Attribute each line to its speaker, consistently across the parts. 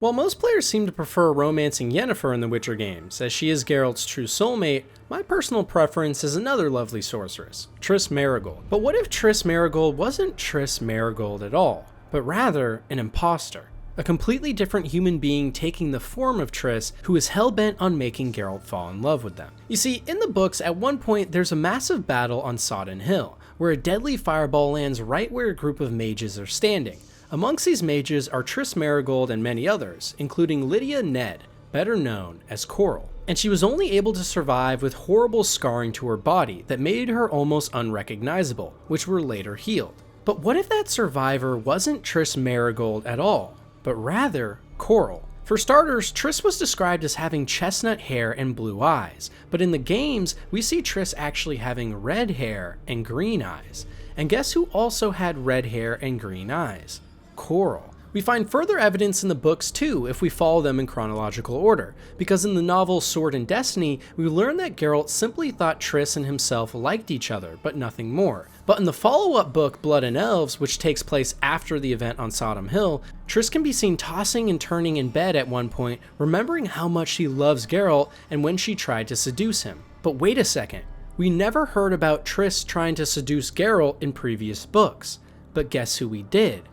Speaker 1: While most players seem to prefer romancing Yennefer in the Witcher games, as she is Geralt's true soulmate, my personal preference is another lovely sorceress, Triss Merigold. But what if Triss Merigold wasn't Triss Merigold at all, but rather an imposter? A completely different human being taking the form of Triss, who is hell-bent on making Geralt fall in love with them. You see, in the books, at one point there's a massive battle on Sodden Hill, where a deadly fireball lands right where a group of mages are standing. Amongst these mages are Triss Merigold and many others, including Lydia Ned, better known as Coral. And she was only able to survive with horrible scarring to her body that made her almost unrecognizable, which were later healed. But what if that survivor wasn't Triss Merigold at all, but rather Coral? For starters, Triss was described as having chestnut hair and blue eyes, but in the games, we see Triss actually having red hair and green eyes. And guess who also had red hair and green eyes? Coral. We find further evidence in the books too if we follow them in chronological order, because in the novel Sword and Destiny, we learn that Geralt simply thought Triss and himself liked each other, but nothing more. But in the follow-up book Blood and Elves, which takes place after the event on Sodden Hill, Triss can be seen tossing and turning in bed at one point, remembering how much she loves Geralt and when she tried to seduce him. But wait a second, we never heard about Triss trying to seduce Geralt in previous books. But guess who we did?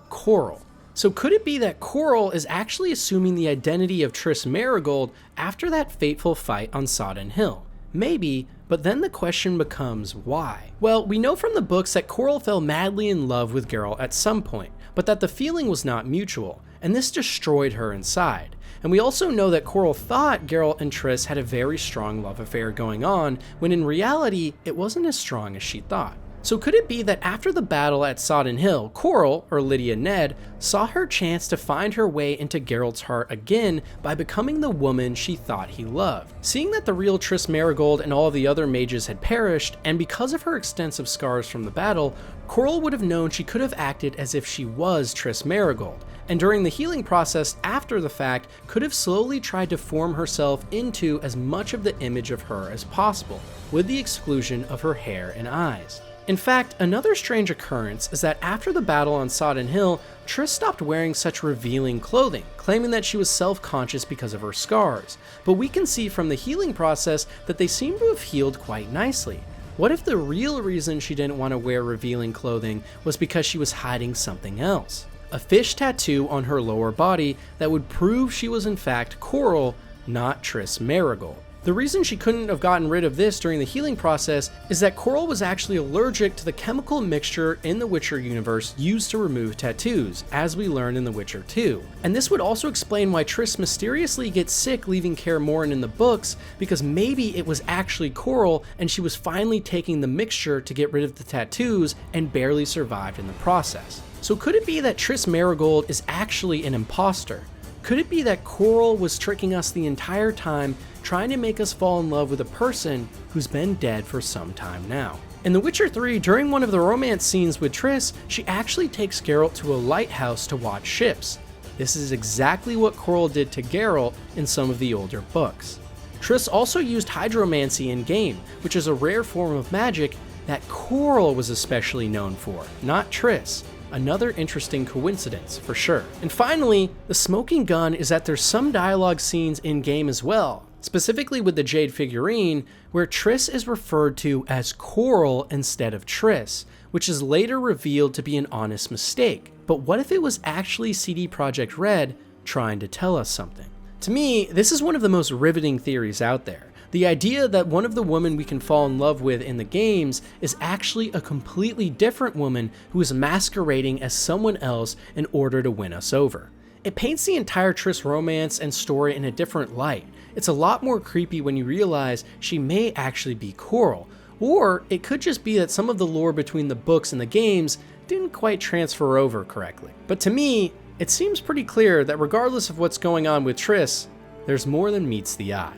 Speaker 1: Coral. So could it be that Coral is actually assuming the identity of Triss Merigold after that fateful fight on Sodden Hill? Maybe, but then the question becomes why? Well, we know from the books that Coral fell madly in love with Geralt at some point, but that the feeling was not mutual, and this destroyed her inside. And we also know that Coral thought Geralt and Triss had a very strong love affair going on, when in reality, it wasn't as strong as she thought. So could it be that after the battle at Sodden Hill, Coral, or Lydia Ned, saw her chance to find her way into Geralt's heart again by becoming the woman she thought he loved? Seeing that the real Triss Merigold and all of the other mages had perished, and because of her extensive scars from the battle, Coral would have known she could have acted as if she was Triss Merigold, and during the healing process after the fact, could have slowly tried to form herself into as much of the image of her as possible, with the exclusion of her hair and eyes. In fact, another strange occurrence is that after the battle on Sodden Hill, Triss stopped wearing such revealing clothing, claiming that she was self-conscious because of her scars. But we can see from the healing process that they seem to have healed quite nicely. What if the real reason she didn't want to wear revealing clothing was because she was hiding something else? A fish tattoo on her lower body that would prove she was in fact Coral, not Triss Merigold. The reason she couldn't have gotten rid of this during the healing process is that Coral was actually allergic to the chemical mixture in the Witcher universe used to remove tattoos, as we learned in The Witcher 2. And this would also explain why Triss mysteriously gets sick leaving Kaer Morhen in the books, because maybe it was actually Coral and she was finally taking the mixture to get rid of the tattoos and barely survived in the process. So could it be that Triss Merigold is actually an imposter? Could it be that Coral was tricking us the entire time, trying to make us fall in love with a person who's been dead for some time now? In The Witcher 3, during one of the romance scenes with Triss, she actually takes Geralt to a lighthouse to watch ships. This is exactly what Coral did to Geralt in some of the older books. Triss also used hydromancy in-game, which is a rare form of magic that Coral was especially known for, not Triss. Another interesting coincidence, for sure. And finally, the smoking gun is that there's some dialogue scenes in-game as well, specifically with the Jade figurine, where Triss is referred to as Coral instead of Triss, which is later revealed to be an honest mistake. But what if it was actually CD Projekt Red trying to tell us something? To me, this is one of the most riveting theories out there. The idea that one of the women we can fall in love with in the games is actually a completely different woman who is masquerading as someone else in order to win us over. It paints the entire Triss romance and story in a different light. It's a lot more creepy when you realize she may actually be Coral, or it could just be that some of the lore between the books and the games didn't quite transfer over correctly. But to me, it seems pretty clear that regardless of what's going on with Triss, there's more than meets the eye.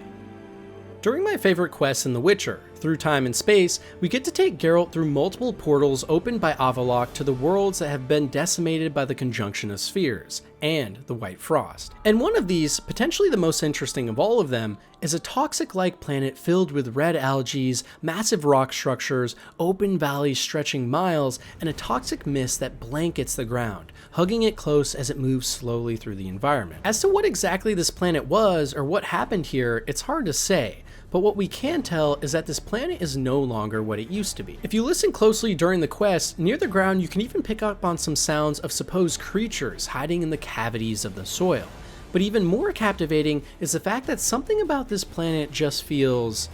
Speaker 1: During my favorite quests in The Witcher, Through time and space, we get to take Geralt through multiple portals opened by Avallac'h to the worlds that have been decimated by the conjunction of spheres and the White Frost. And one of these, potentially the most interesting of all of them, is a toxic-like planet filled with red algae, massive rock structures, open valleys stretching miles, and a toxic mist that blankets the ground, hugging it close as it moves slowly through the environment. As to what exactly this planet was or what happened here, it's hard to say. But what we can tell is that this planet is no longer what it used to be. If you listen closely during the quest, near the ground you can even pick up on some sounds of supposed creatures hiding in the cavities of the soil. But even more captivating is the fact that something about this planet just feels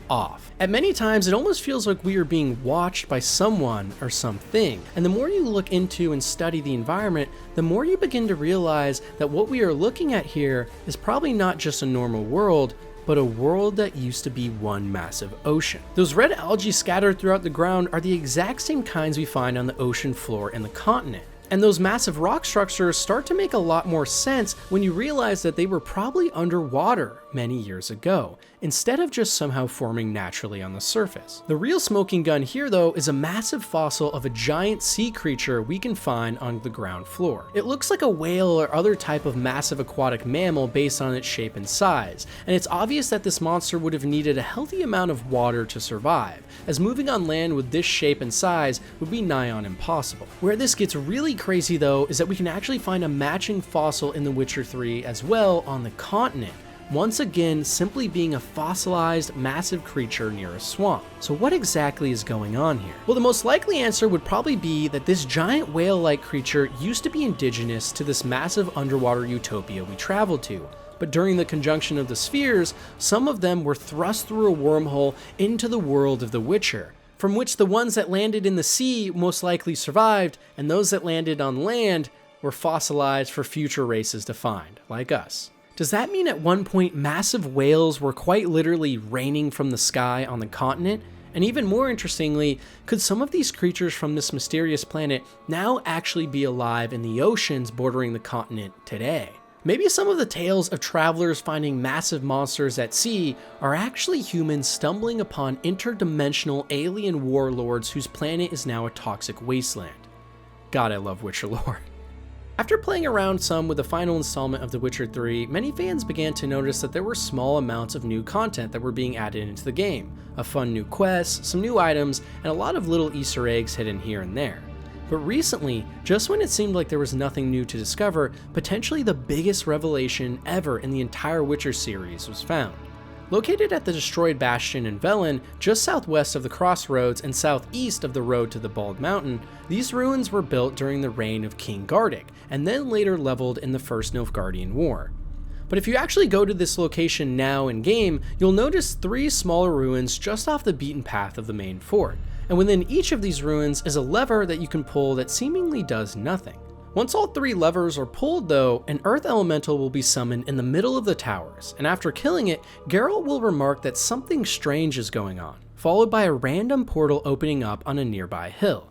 Speaker 1: off. At many times it almost feels like we are being watched by someone or something, and the more you look into and study the environment, the more you begin to realize that what we are looking at here is probably not just a normal world, but a world that used to be one massive ocean. Those red algae scattered throughout the ground are the exact same kinds we find on the ocean floor in the continent. And those massive rock structures start to make a lot more sense when you realize that they were probably underwater many years ago, instead of just somehow forming naturally on the surface. The real smoking gun here though is a massive fossil of a giant sea creature we can find on the ground floor. It looks like a whale or other type of massive aquatic mammal based on its shape and size, and it's obvious that this monster would have needed a healthy amount of water to survive, as moving on land with this shape and size would be nigh on impossible. Where this gets really crazy though is that we can actually find a matching fossil in The Witcher 3 as well on the continent, once again simply being a fossilized massive creature near a swamp. So what exactly is going on here? Well, the most likely answer would probably be that this giant whale-like creature used to be indigenous to this massive underwater utopia we traveled to. But during the conjunction of the spheres, some of them were thrust through a wormhole into the world of The Witcher, from which the ones that landed in the sea most likely survived, and those that landed on land were fossilized for future races to find, like us. Does that mean at one point massive whales were quite literally raining from the sky on the continent? And even more interestingly, could some of these creatures from this mysterious planet now actually be alive in the oceans bordering the continent today? Maybe some of the tales of travelers finding massive monsters at sea are actually humans stumbling upon interdimensional alien warlords whose planet is now a toxic wasteland. God, I love Witcher lore. After playing around some with the final installment of The Witcher 3, many fans began to notice that there were small amounts of new content that were being added into the game, a fun new quest, some new items, and a lot of little Easter eggs hidden here and there. But recently, just when it seemed like there was nothing new to discover, potentially the biggest revelation ever in the entire Witcher series was found. Located at the destroyed bastion in Velen, just southwest of the crossroads and southeast of the road to the Bald Mountain, these ruins were built during the reign of King Gardic, and then later leveled in the First Nilfgaardian War. But if you actually go to this location now in-game, you'll notice 3 smaller ruins just off the beaten path of the main fort, and within each of these ruins is a lever that you can pull that seemingly does nothing. Once all 3 levers are pulled though, an earth elemental will be summoned in the middle of the towers, and after killing it, Geralt will remark that something strange is going on, followed by a random portal opening up on a nearby hill.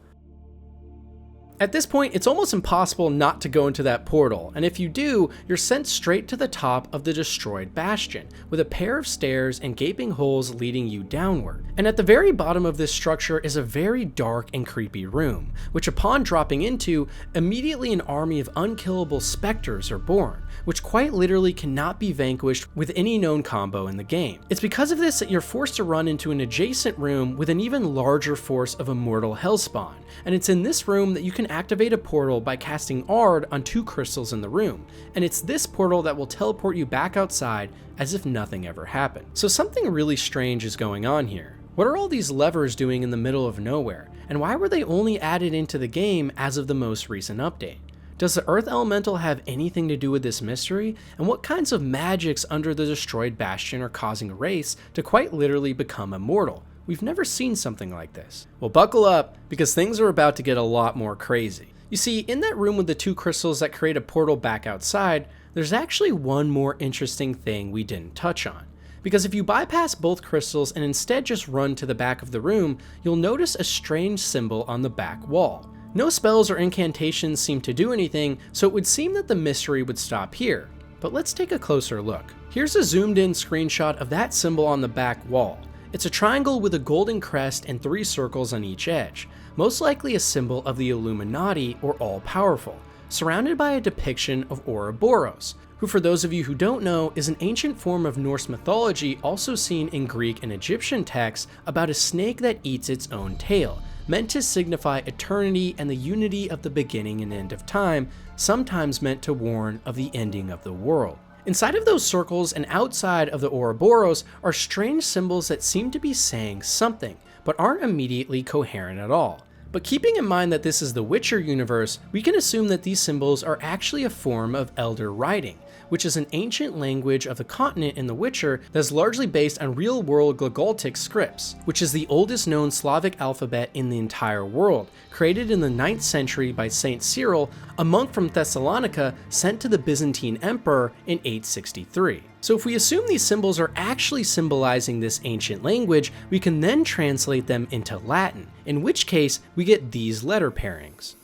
Speaker 1: At this point, it's almost impossible not to go into that portal, and if you do, you're sent straight to the top of the destroyed bastion, with a pair of stairs and gaping holes leading you downward. And at the very bottom of this structure is a very dark and creepy room, which upon dropping into, immediately an army of unkillable specters are born, which quite literally cannot be vanquished with any known combo in the game. It's because of this that you're forced to run into an adjacent room with an even larger force of immortal hellspawn, and it's in this room that you can activate a portal by casting Ard on 2 crystals in the room, and it's this portal that will teleport you back outside as if nothing ever happened. So something really strange is going on here. What are all these levers doing in the middle of nowhere, and why were they only added into the game as of the most recent update? Does the Earth Elemental have anything to do with this mystery, and what kinds of magics under the destroyed bastion are causing a race to quite literally become immortal? We've never seen something like this. Well, buckle up, because things are about to get a lot more crazy. You see, in that room with the 2 crystals that create a portal back outside, there's actually one more interesting thing we didn't touch on. Because if you bypass both crystals and instead just run to the back of the room, you'll notice a strange symbol on the back wall. No spells or incantations seem to do anything, so it would seem that the mystery would stop here. But let's take a closer look. Here's a zoomed in screenshot of that symbol on the back wall. It's a triangle with a golden crest and 3 circles on each edge, most likely a symbol of the Illuminati or All-Powerful, surrounded by a depiction of Ouroboros, who, for those of you who don't know, is an ancient form of Norse mythology also seen in Greek and Egyptian texts about a snake that eats its own tail, meant to signify eternity and the unity of the beginning and end of time, sometimes meant to warn of the ending of the world. Inside of those circles and outside of the Ouroboros are strange symbols that seem to be saying something, but aren't immediately coherent at all. But keeping in mind that this is the Witcher universe, we can assume that these symbols are actually a form of Elder Writing, which is an ancient language of the continent in The Witcher that is largely based on real-world Glagoltic scripts, which is the oldest known Slavic alphabet in the entire world, created in the 9th century by Saint Cyril, a monk from Thessalonica sent to the Byzantine Emperor in 863. So if we assume these symbols are actually symbolizing this ancient language, we can then translate them into Latin, in which case we get these letter pairings: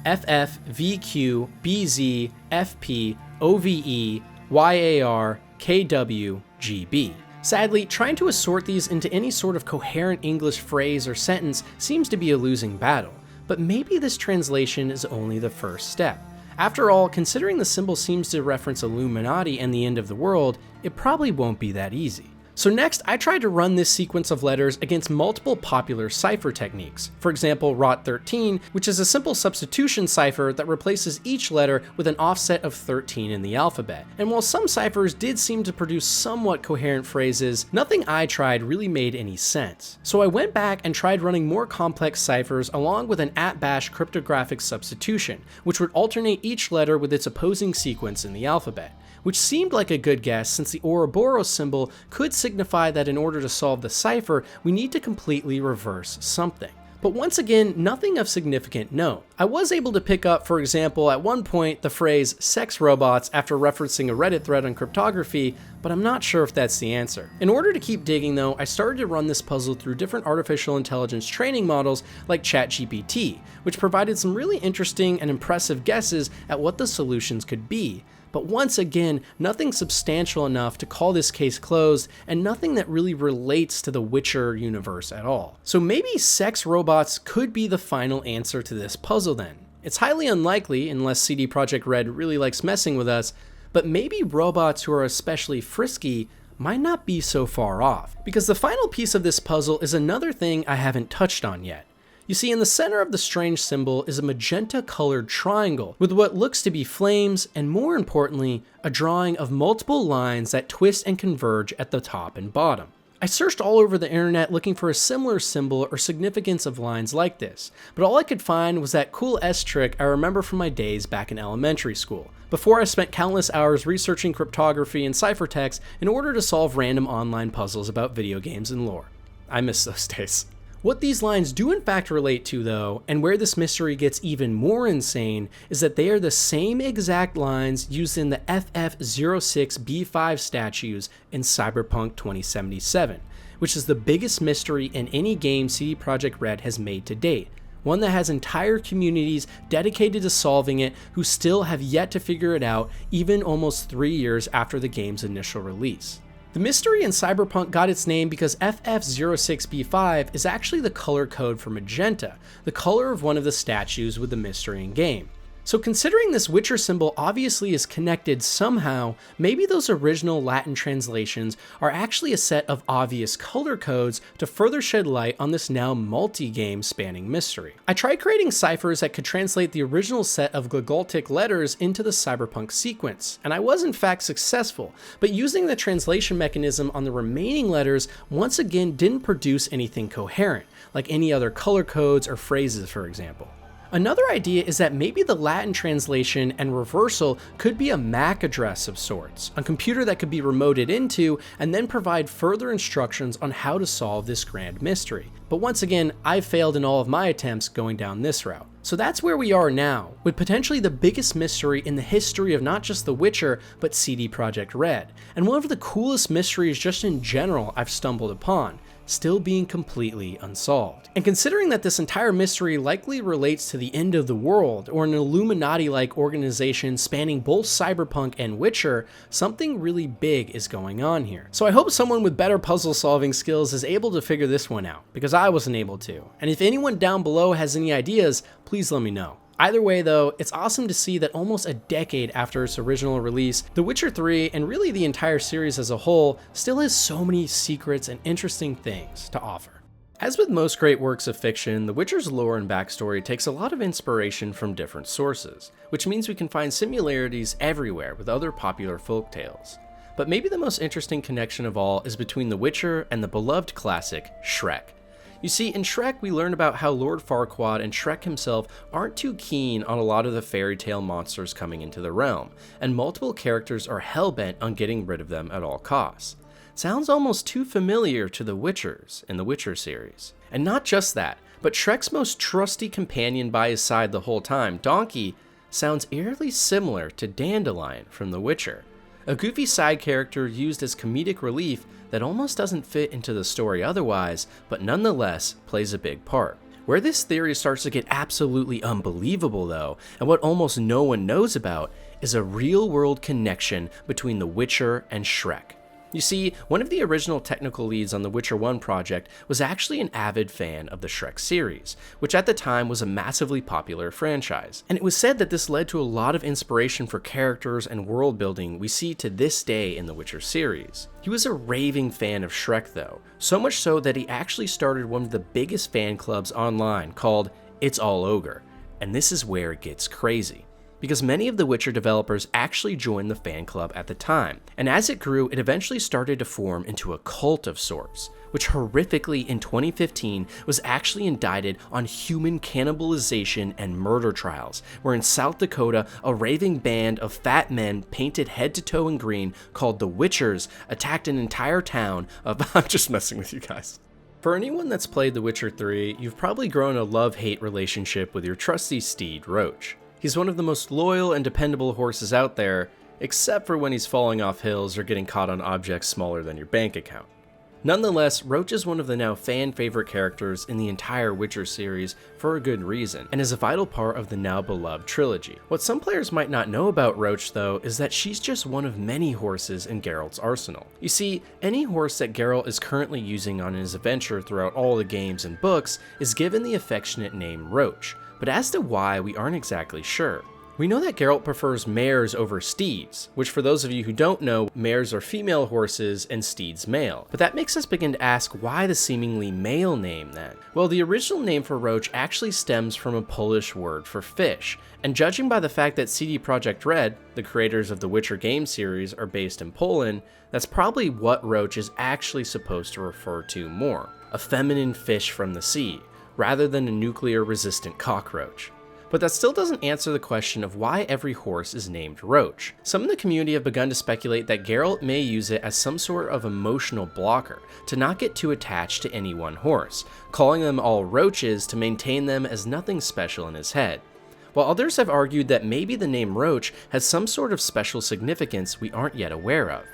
Speaker 1: FF, VQ, BZ, FP, OVE, YAR, KW, GB. Sadly, trying to assort these into any sort of coherent English phrase or sentence seems to be a losing battle, but maybe this translation is only the first step. After all, considering the symbol seems to reference Illuminati and the end of the world, it probably won't be that easy. So next, I tried to run this sequence of letters against multiple popular cipher techniques. For example, ROT13, which is a simple substitution cipher that replaces each letter with an offset of 13 in the alphabet. And while some ciphers did seem to produce somewhat coherent phrases, nothing I tried really made any sense. So I went back and tried running more complex ciphers along with an @bash cryptographic substitution, which would alternate each letter with its opposing sequence in the alphabet, which seemed like a good guess since the Ouroboros symbol could signify that in order to solve the cipher, we need to completely reverse something. But once again, nothing of significant note. I was able to pick up, for example, at one point the phrase sex robots after referencing a Reddit thread on cryptography, but I'm not sure if that's the answer. In order to keep digging though, I started to run this puzzle through different artificial intelligence training models like ChatGPT, which provided some really interesting and impressive guesses at what the solutions could be. But once again, nothing substantial enough to call this case closed, and nothing that really relates to the Witcher universe at all. So maybe sex robots could be the final answer to this puzzle then. It's highly unlikely, unless CD Projekt Red really likes messing with us, but maybe robots who are especially frisky might not be so far off. Because the final piece of this puzzle is another thing I haven't touched on yet. You see, in the center of the strange symbol is a magenta-colored triangle with what looks to be flames, and more importantly, a drawing of multiple lines that twist and converge at the top and bottom. I searched all over the internet looking for a similar symbol or significance of lines like this, but all I could find was that cool S trick I remember from my days back in elementary school, before I spent countless hours researching cryptography and ciphertext in order to solve random online puzzles about video games and lore. I miss those days. What these lines do in fact relate to though, and where this mystery gets even more insane, is that they are the same exact lines used in the FF06B5 statues in Cyberpunk 2077, which is the biggest mystery in any game CD Projekt Red has made to date, one that has entire communities dedicated to solving it who still have yet to figure it out even almost 3 years after the game's initial release. The mystery in Cyberpunk got its name because FF06B5 is actually the color code for magenta, the color of one of the statues with the mystery in game. So considering this Witcher symbol obviously is connected somehow, maybe those original Latin translations are actually a set of obvious color codes to further shed light on this now multi-game spanning mystery. I tried creating ciphers that could translate the original set of Glagoltic letters into the Cyberpunk sequence, and I was in fact successful, but using the translation mechanism on the remaining letters once again didn't produce anything coherent, like any other color codes or phrases, for example. Another idea is that maybe the Latin translation and reversal could be a MAC address of sorts, a computer that could be remoted into and then provide further instructions on how to solve this grand mystery. But once again, I've failed in all of my attempts going down this route. So that's where we are now, with potentially the biggest mystery in the history of not just The Witcher, but CD Projekt Red, and one of the coolest mysteries just in general I've stumbled upon. still being completely unsolved. And considering that this entire mystery likely relates to the end of the world, or an Illuminati-like organization spanning both Cyberpunk and Witcher, something really big is going on here. So I hope someone with better puzzle solving skills is able to figure this one out, because I wasn't able to. And if anyone down below has any ideas, please let me know. Either way though, it's awesome to see that almost a decade after its original release, The Witcher 3, and really the entire series as a whole, still has so many secrets and interesting things to offer. As with most great works of fiction, The Witcher's lore and backstory takes a lot of inspiration from different sources, which means we can find similarities everywhere with other popular folktales. But maybe the most interesting connection of all is between The Witcher and the beloved classic, Shrek. You see, in Shrek, we learn about how Lord Farquaad and Shrek himself aren't too keen on a lot of the fairy tale monsters coming into the realm, and multiple characters are hell-bent on getting rid of them at all costs. Sounds almost too familiar to the Witchers in the Witcher series. And not just that, but Shrek's most trusty companion by his side the whole time, Donkey, sounds eerily similar to Dandelion from The Witcher. A goofy side character used as comedic relief that almost doesn't fit into the story otherwise, but nonetheless plays a big part. Where this theory starts to get absolutely unbelievable though, and what almost no one knows about, is a real-world connection between The Witcher and Shrek. You see, one of the original technical leads on the Witcher 1 project was actually an avid fan of the Shrek series, which at the time was a massively popular franchise. And it was said that this led to a lot of inspiration for characters and world building we see to this day in the Witcher series. He was a raving fan of Shrek though, so much so that he actually started one of the biggest fan clubs online called It's All Ogre. And this is where it gets crazy, because many of the Witcher developers actually joined the fan club at the time, and as it grew, it eventually started to form into a cult of sorts, which horrifically in 2015 was actually indicted on human cannibalization and murder trials, where in South Dakota, a raving band of fat men painted head to toe in green called the Witchers attacked an entire town of I'm just messing with you guys. For anyone that's played The Witcher 3, you've probably grown a love-hate relationship with your trusty steed, Roach. He's one of the most loyal and dependable horses out there, except for when he's falling off hills or getting caught on objects smaller than your bank account. Nonetheless, Roach is one of the now fan-favorite characters in the entire Witcher series for a good reason, and is a vital part of the now beloved trilogy. What some players might not know about Roach though is that she's just one of many horses in Geralt's arsenal. You see, any horse that Geralt is currently using on his adventure throughout all the games and books is given the affectionate name Roach, but as to why, we aren't exactly sure. We know that Geralt prefers mares over steeds, which for those of you who don't know, mares are female horses and steeds male. But that makes us begin to ask why the seemingly male name then? Well, the original name for Roach actually stems from a Polish word for fish, and judging by the fact that CD Projekt Red, the creators of the Witcher game series, are based in Poland, that's probably what Roach is actually supposed to refer to more, a feminine fish from the sea, rather than a nuclear-resistant cockroach. But that still doesn't answer the question of why every horse is named Roach. Some in the community have begun to speculate that Geralt may use it as some sort of emotional blocker to not get too attached to any one horse, calling them all roaches to maintain them as nothing special in his head. While others have argued that maybe the name Roach has some sort of special significance we aren't yet aware of.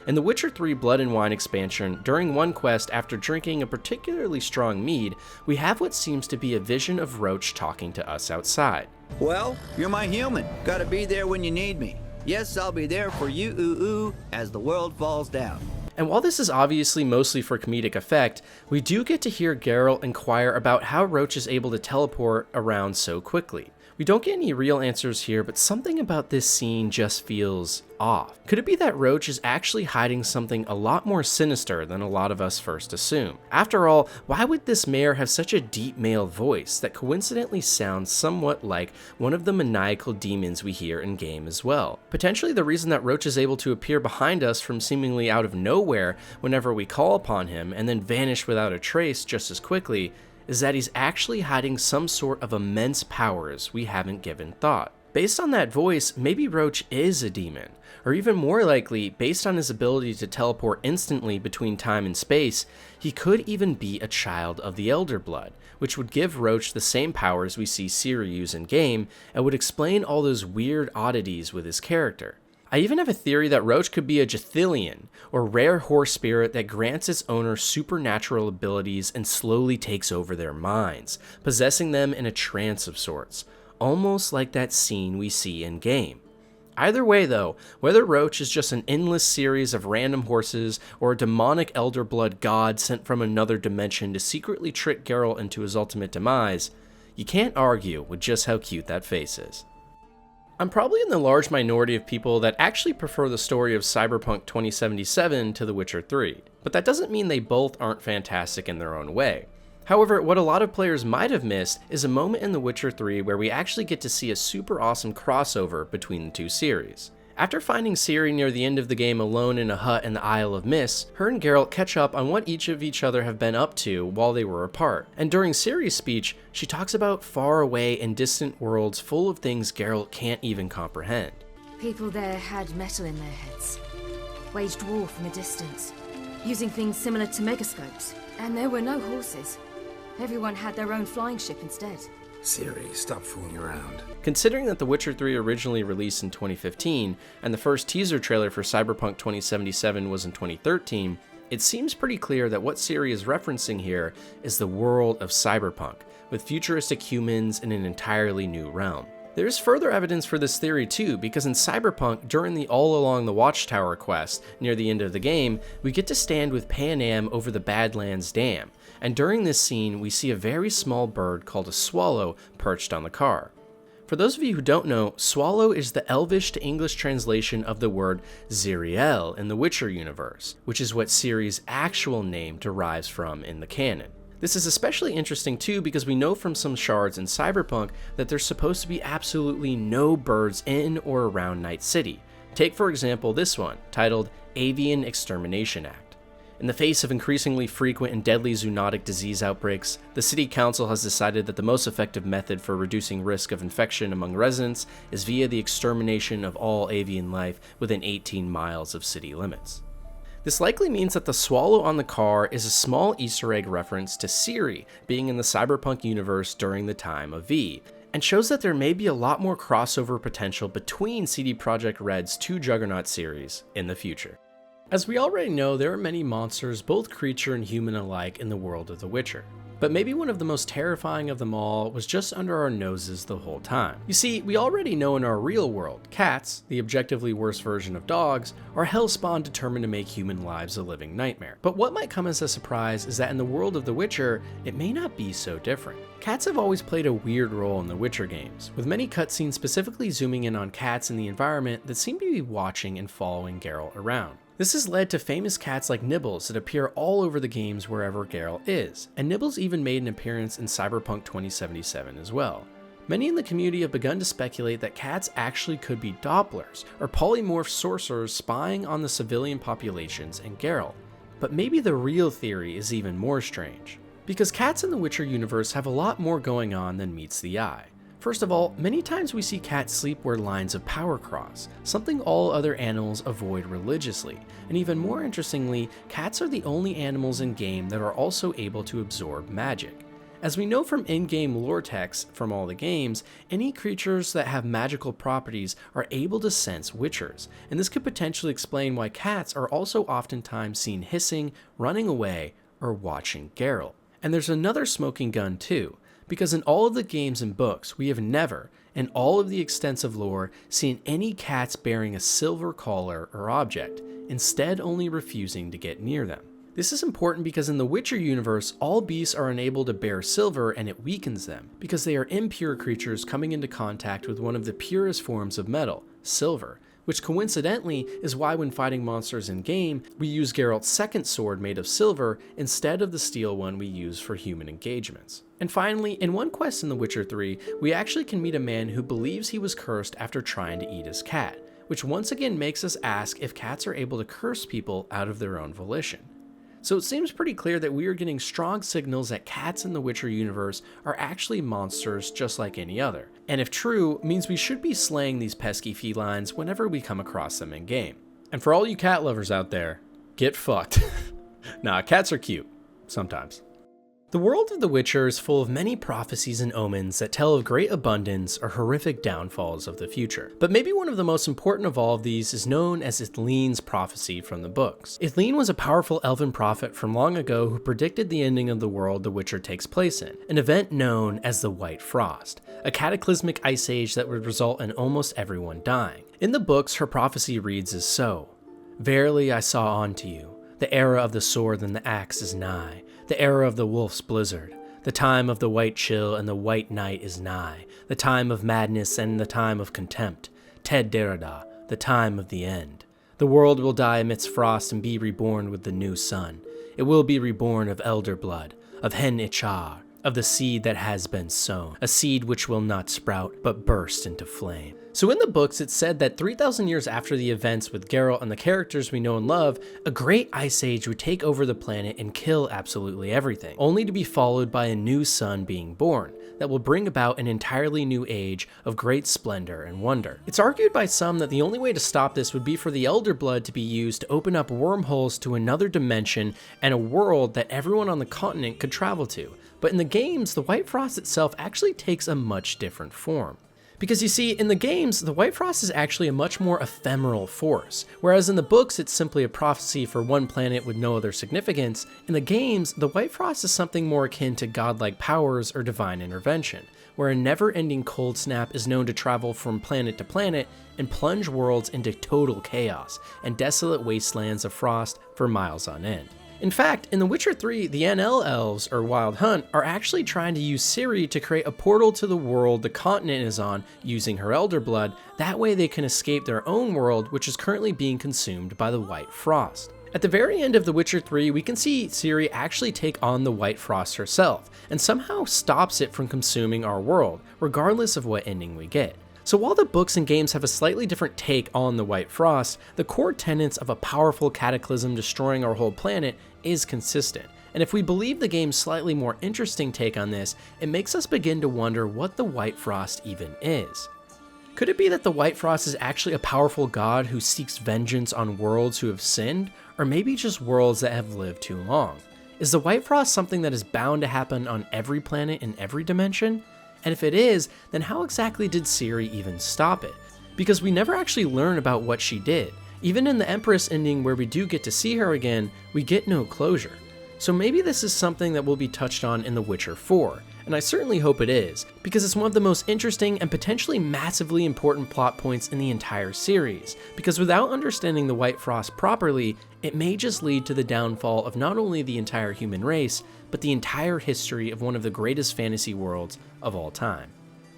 Speaker 1: In the Witcher 3 Blood and Wine expansion, during one quest after drinking a particularly strong mead, we have what seems to be a vision of Roach talking to us outside.
Speaker 2: Well, you're my human. Gotta be there when you need me. Yes, I'll be there for you, ooh, as the world falls down.
Speaker 1: And while this is obviously mostly for comedic effect, we do get to hear Geralt inquire about how Roach is able to teleport around so quickly. We don't get any real answers here, but something about this scene just feels off. Could it be that Roach is actually hiding something a lot more sinister than a lot of us first assume? After all, why would this mayor have such a deep male voice that coincidentally sounds somewhat like one of the maniacal demons we hear in game as well? Potentially the reason that Roach is able to appear behind us from seemingly out of nowhere whenever we call upon him and then vanish without a trace just as quickly is that he's actually hiding some sort of immense powers we haven't given thought. Based on that voice, maybe Roach is a demon, or even more likely, based on his ability to teleport instantly between time and space, he could even be a child of the Elder Blood, which would give Roach the same powers we see Ciri use in game, and would explain all those weird oddities with his character. I even have a theory that Roach could be a Jethilian, or rare horse spirit that grants its owner supernatural abilities and slowly takes over their minds, possessing them in a trance of sorts, almost like that scene we see in game. Either way though, whether Roach is just an endless series of random horses or a demonic elder blood god sent from another dimension to secretly trick Geralt into his ultimate demise, you can't argue with just how cute that face is. I'm probably in the large minority of people that actually prefer the story of Cyberpunk 2077 to The Witcher 3, but that doesn't mean they both aren't fantastic in their own way. However, what a lot of players might have missed is a moment in The Witcher 3 where we actually get to see a super awesome crossover between the two series. After finding Ciri near the end of the game alone in a hut in the Isle of Mist, her and Geralt catch up on what each of each other have been up to while they were apart. And during Ciri's speech, she talks about far away and distant worlds full of things Geralt can't even comprehend.
Speaker 3: People there had metal in their heads, waged war from a distance, using things similar to megascopes. And there were no horses. Everyone had their own flying ship instead.
Speaker 4: Ciri, stop fooling around.
Speaker 1: Considering that The Witcher 3 originally released in 2015, and the first teaser trailer for Cyberpunk 2077 was in 2013, it seems pretty clear that what Ciri is referencing here is the world of Cyberpunk, with futuristic humans in an entirely new realm. There's further evidence for this theory too, because in Cyberpunk, during the All Along the Watchtower quest, near the end of the game, we get to stand with Panam over the Badlands Dam, and during this scene, we see a very small bird called a swallow perched on the car. For those of you who don't know, swallow is the Elvish to English translation of the word Ziriel in the Witcher universe, which is what Ciri's actual name derives from in the canon. This is especially interesting too because we know from some shards in Cyberpunk that there's supposed to be absolutely no birds in or around Night City. Take for example this one, titled Avian Extermination Act. In the face of increasingly frequent and deadly zoonotic disease outbreaks, the City Council has decided that the most effective method for reducing risk of infection among residents is via the extermination of all avian life within 18 miles of city limits. This likely means that the swallow on the car is a small Easter egg reference to Ciri being in the Cyberpunk universe during the time of V, and shows that there may be a lot more crossover potential between CD Projekt Red's two Juggernaut series in the future. As we already know, there are many monsters, both creature and human alike, in the world of The Witcher. But maybe one of the most terrifying of them all was just under our noses the whole time. You see, we already know in our real world, cats, the objectively worst version of dogs, are hellspawn determined to make human lives a living nightmare. But what might come as a surprise is that in the world of The Witcher, it may not be so different. Cats have always played a weird role in the Witcher games, with many cutscenes specifically zooming in on cats in the environment that seem to be watching and following Geralt around. This has led to famous cats like Nibbles that appear all over the games wherever Geralt is, and Nibbles even made an appearance in Cyberpunk 2077 as well. Many in the community have begun to speculate that cats actually could be Dopplers, or polymorph sorcerers spying on the civilian populations and Geralt. But maybe the real theory is even more strange, because cats in the Witcher universe have a lot more going on than meets the eye. First of all, many times we see cats sleep where lines of power cross, something all other animals avoid religiously. And even more interestingly, cats are the only animals in game that are also able to absorb magic. As we know from in-game lore text from all the games, any creatures that have magical properties are able to sense Witchers, and this could potentially explain why cats are also oftentimes seen hissing, running away, or watching Geralt. And there's another smoking gun too. Because in all of the games and books, we have never, in all of the extensive lore, seen any cats bearing a silver collar or object, instead only refusing to get near them. This is important because in the Witcher universe, all beasts are unable to bear silver and it weakens them, because they are impure creatures coming into contact with one of the purest forms of metal, silver, which coincidentally is why when fighting monsters in game, we use Geralt's second sword made of silver instead of the steel one we use for human engagements. And finally, in one quest in The Witcher 3, we actually can meet a man who believes he was cursed after trying to eat his cat, which once again makes us ask if cats are able to curse people out of their own volition. So it seems pretty clear that we are getting strong signals that cats in the Witcher universe are actually monsters just like any other. And if true, means we should be slaying these pesky felines whenever we come across them in game. And for all you cat lovers out there, get fucked. Nah, cats are cute. Sometimes. The world of The Witcher is full of many prophecies and omens that tell of great abundance or horrific downfalls of the future. But maybe one of the most important of all of these is known as Ithlinne's prophecy from the books. Ithlinne was a powerful elven prophet from long ago who predicted the ending of the world The Witcher takes place in, an event known as the White Frost, a cataclysmic ice age that would result in almost everyone dying. In the books, her prophecy reads as so: "Verily I saw unto you, the era of the sword and the axe is nigh, the era of the wolf's blizzard. The time of the white chill and the white night is nigh, the time of madness and the time of contempt. Ted Derrida, the time of the end. The world will die amidst frost and be reborn with the new sun. It will be reborn of elder blood, of Hen Ichar, of the seed that has been sown, a seed which will not sprout, but burst into flame." So in the books, it's said that 3,000 years after the events with Geralt and the characters we know and love, a great ice age would take over the planet and kill absolutely everything, only to be followed by a new sun being born that will bring about an entirely new age of great splendor and wonder. It's argued by some that the only way to stop this would be for the Elder Blood to be used to open up wormholes to another dimension and a world that everyone on the continent could travel to. But in the games, the White Frost itself actually takes a much different form. Because you see, in the games, the White Frost is actually a much more ephemeral force, whereas in the books it's simply a prophecy for one planet with no other significance. In the games, the White Frost is something more akin to godlike powers or divine intervention, where a never-ending cold snap is known to travel from planet to planet and plunge worlds into total chaos and desolate wastelands of frost for miles on end. In fact, in The Witcher 3, the NL Elves, or Wild Hunt, are actually trying to use Ciri to create a portal to the world the continent is on using her Elder Blood. That way they can escape their own world, which is currently being consumed by the White Frost. At the very end of The Witcher 3, we can see Ciri actually take on the White Frost herself, and somehow stops it from consuming our world, regardless of what ending we get. So while the books and games have a slightly different take on the White Frost, the core tenets of a powerful cataclysm destroying our whole planet is consistent. And if we believe the game's slightly more interesting take on this, it makes us begin to wonder what the White Frost even is. Could it be that the White Frost is actually a powerful god who seeks vengeance on worlds who have sinned, or maybe just worlds that have lived too long? Is the White Frost something that is bound to happen on every planet in every dimension? And if it is, then how exactly did Ciri even stop it? Because we never actually learn about what she did. Even in the Empress ending where we do get to see her again, we get no closure. So maybe this is something that will be touched on in The Witcher 4, and I certainly hope it is, because it's one of the most interesting and potentially massively important plot points in the entire series, because without understanding the White Frost properly, it may just lead to the downfall of not only the entire human race, but the entire history of one of the greatest fantasy worlds of all time.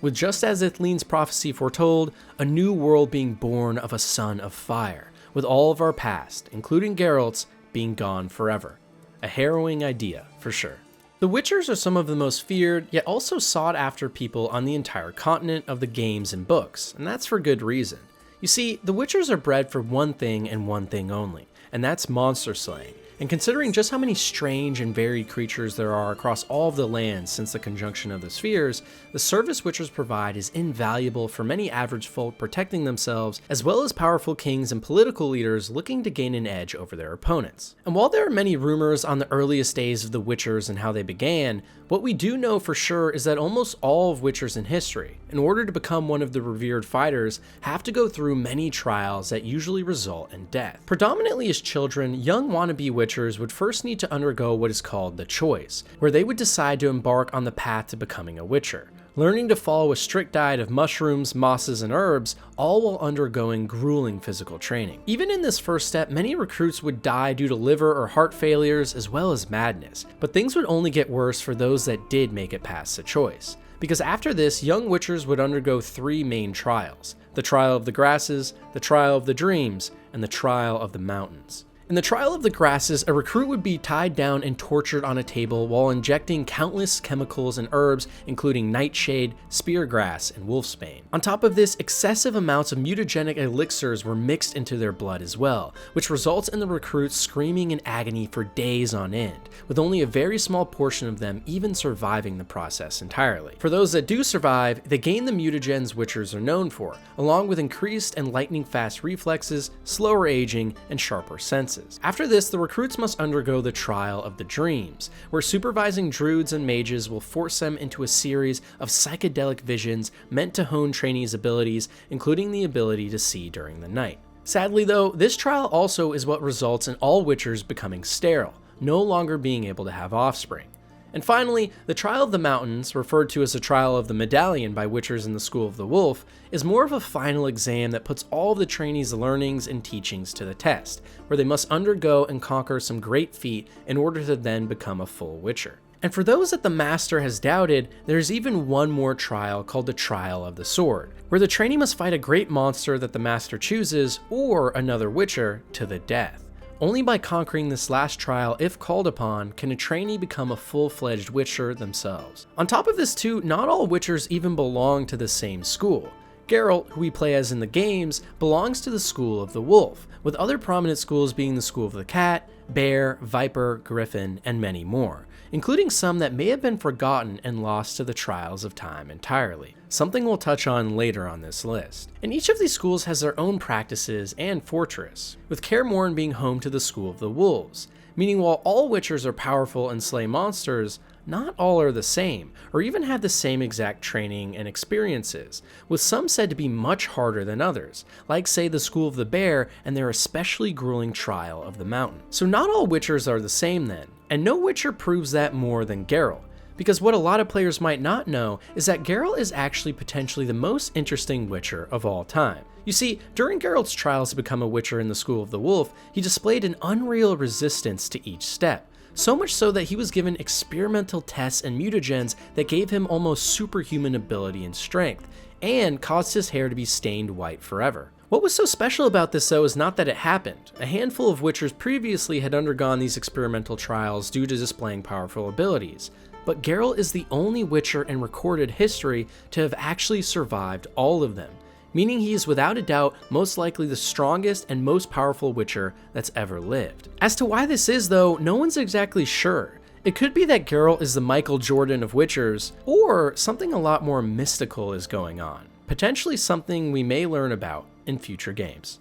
Speaker 1: With just as Ithlinne's prophecy foretold, a new world being born of a son of fire, with all of our past, including Geralt's, being gone forever. A harrowing idea, for sure. The Witchers are some of the most feared, yet also sought after people on the entire continent of the games and books, and that's for good reason. You see, the Witchers are bred for one thing and one thing only, and that's monster slaying. And considering just how many strange and varied creatures there are across all of the lands since the conjunction of the spheres, the service Witchers provide is invaluable for many average folk protecting themselves, as well as powerful kings and political leaders looking to gain an edge over their opponents. And while there are many rumors on the earliest days of the Witchers and how they began, what we do know for sure is that almost all of Witchers in history, in order to become one of the revered fighters, have to go through many trials that usually result in death. Predominantly as children, young wannabe Witchers would first need to undergo what is called the choice, where they would decide to embark on the path to becoming a Witcher, learning to follow a strict diet of mushrooms, mosses, and herbs, all while undergoing grueling physical training. Even in this first step, many recruits would die due to liver or heart failures as well as madness, but things would only get worse for those that did make it past the choice. Because after this, young Witchers would undergo three main trials: the Trial of the Grasses, the Trial of the Dreams, and the Trial of the Mountains. In the Trial of the Grasses, a recruit would be tied down and tortured on a table while injecting countless chemicals and herbs, including nightshade, speargrass, and wolfsbane. On top of this, excessive amounts of mutagenic elixirs were mixed into their blood as well, which results in the recruits screaming in agony for days on end, with only a very small portion of them even surviving the process entirely. For those that do survive, they gain the mutagens Witchers are known for, along with increased and lightning-fast reflexes, slower aging, and sharper senses. classes. After this, the recruits must undergo the Trial of the Dreams, where supervising druids and mages will force them into a series of psychedelic visions meant to hone trainees' abilities, including the ability to see during the night. Sadly though, this trial also is what results in all Witchers becoming sterile, no longer being able to have offspring. And finally, the Trial of the Mountains, referred to as the Trial of the Medallion by Witchers in the School of the Wolf, is more of a final exam that puts all of the trainees' learnings and teachings to the test, where they must undergo and conquer some great feat in order to then become a full Witcher. And for those that the Master has doubted, there's even one more trial called the Trial of the Sword, where the trainee must fight a great monster that the Master chooses, or another Witcher, to the death. Only by conquering this last trial, if called upon, can a trainee become a full-fledged Witcher themselves. On top of this too, not all Witchers even belong to the same school. Geralt, who we play as in the games, belongs to the School of the Wolf, with other prominent schools being the School of the Cat, Bear, Viper, Griffin, and many more, including some that may have been forgotten and lost to the trials of time entirely, something we'll touch on later on this list. And each of these schools has their own practices and fortress, with Kaer Morhen being home to the School of the Wolves, meaning while all Witchers are powerful and slay monsters, not all are the same, or even have the same exact training and experiences, with some said to be much harder than others, like say the School of the Bear and their especially grueling Trial of the Mountain. So not all Witchers are the same then, and no Witcher proves that more than Geralt, because what a lot of players might not know is that Geralt is actually potentially the most interesting Witcher of all time. You see, during Geralt's trials to become a Witcher in the School of the Wolf, he displayed an unreal resistance to each step. So much so that he was given experimental tests and mutagens that gave him almost superhuman ability and strength, and caused his hair to be stained white forever. What was so special about this though is not that it happened. A handful of Witchers previously had undergone these experimental trials due to displaying powerful abilities, but Geralt is the only Witcher in recorded history to have actually survived all of them, meaning he is without a doubt most likely the strongest and most powerful Witcher that's ever lived. As to why this is though, no one's exactly sure. It could be that Geralt is the Michael Jordan of Witchers, or something a lot more mystical is going on, potentially something we may learn about in future games.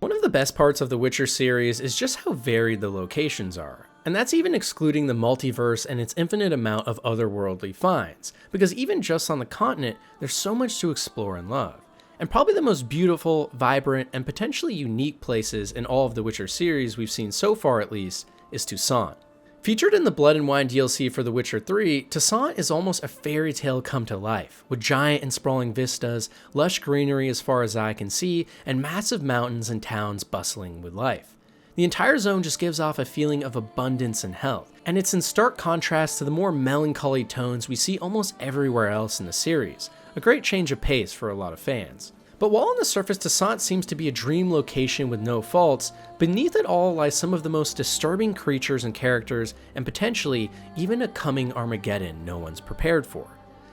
Speaker 1: One of the best parts of the Witcher series is just how varied the locations are, and that's even excluding the multiverse and its infinite amount of otherworldly finds, because even just on the continent, there's so much to explore and love. And probably the most beautiful, vibrant, and potentially unique places in all of the Witcher series we've seen so far at least is Toussaint. Featured in the Blood and Wine DLC for The Witcher 3, Toussaint is almost a fairy tale come to life, with giant and sprawling vistas, lush greenery as far as eye can see, and massive mountains and towns bustling with life. The entire zone just gives off a feeling of abundance and health, and it's in stark contrast to the more melancholy tones we see almost everywhere else in the series, a great change of pace for a lot of fans. But while on the surface Toussaint seems to be a dream location with no faults, beneath it all lies some of the most disturbing creatures and characters, and potentially even a coming Armageddon no one's prepared for.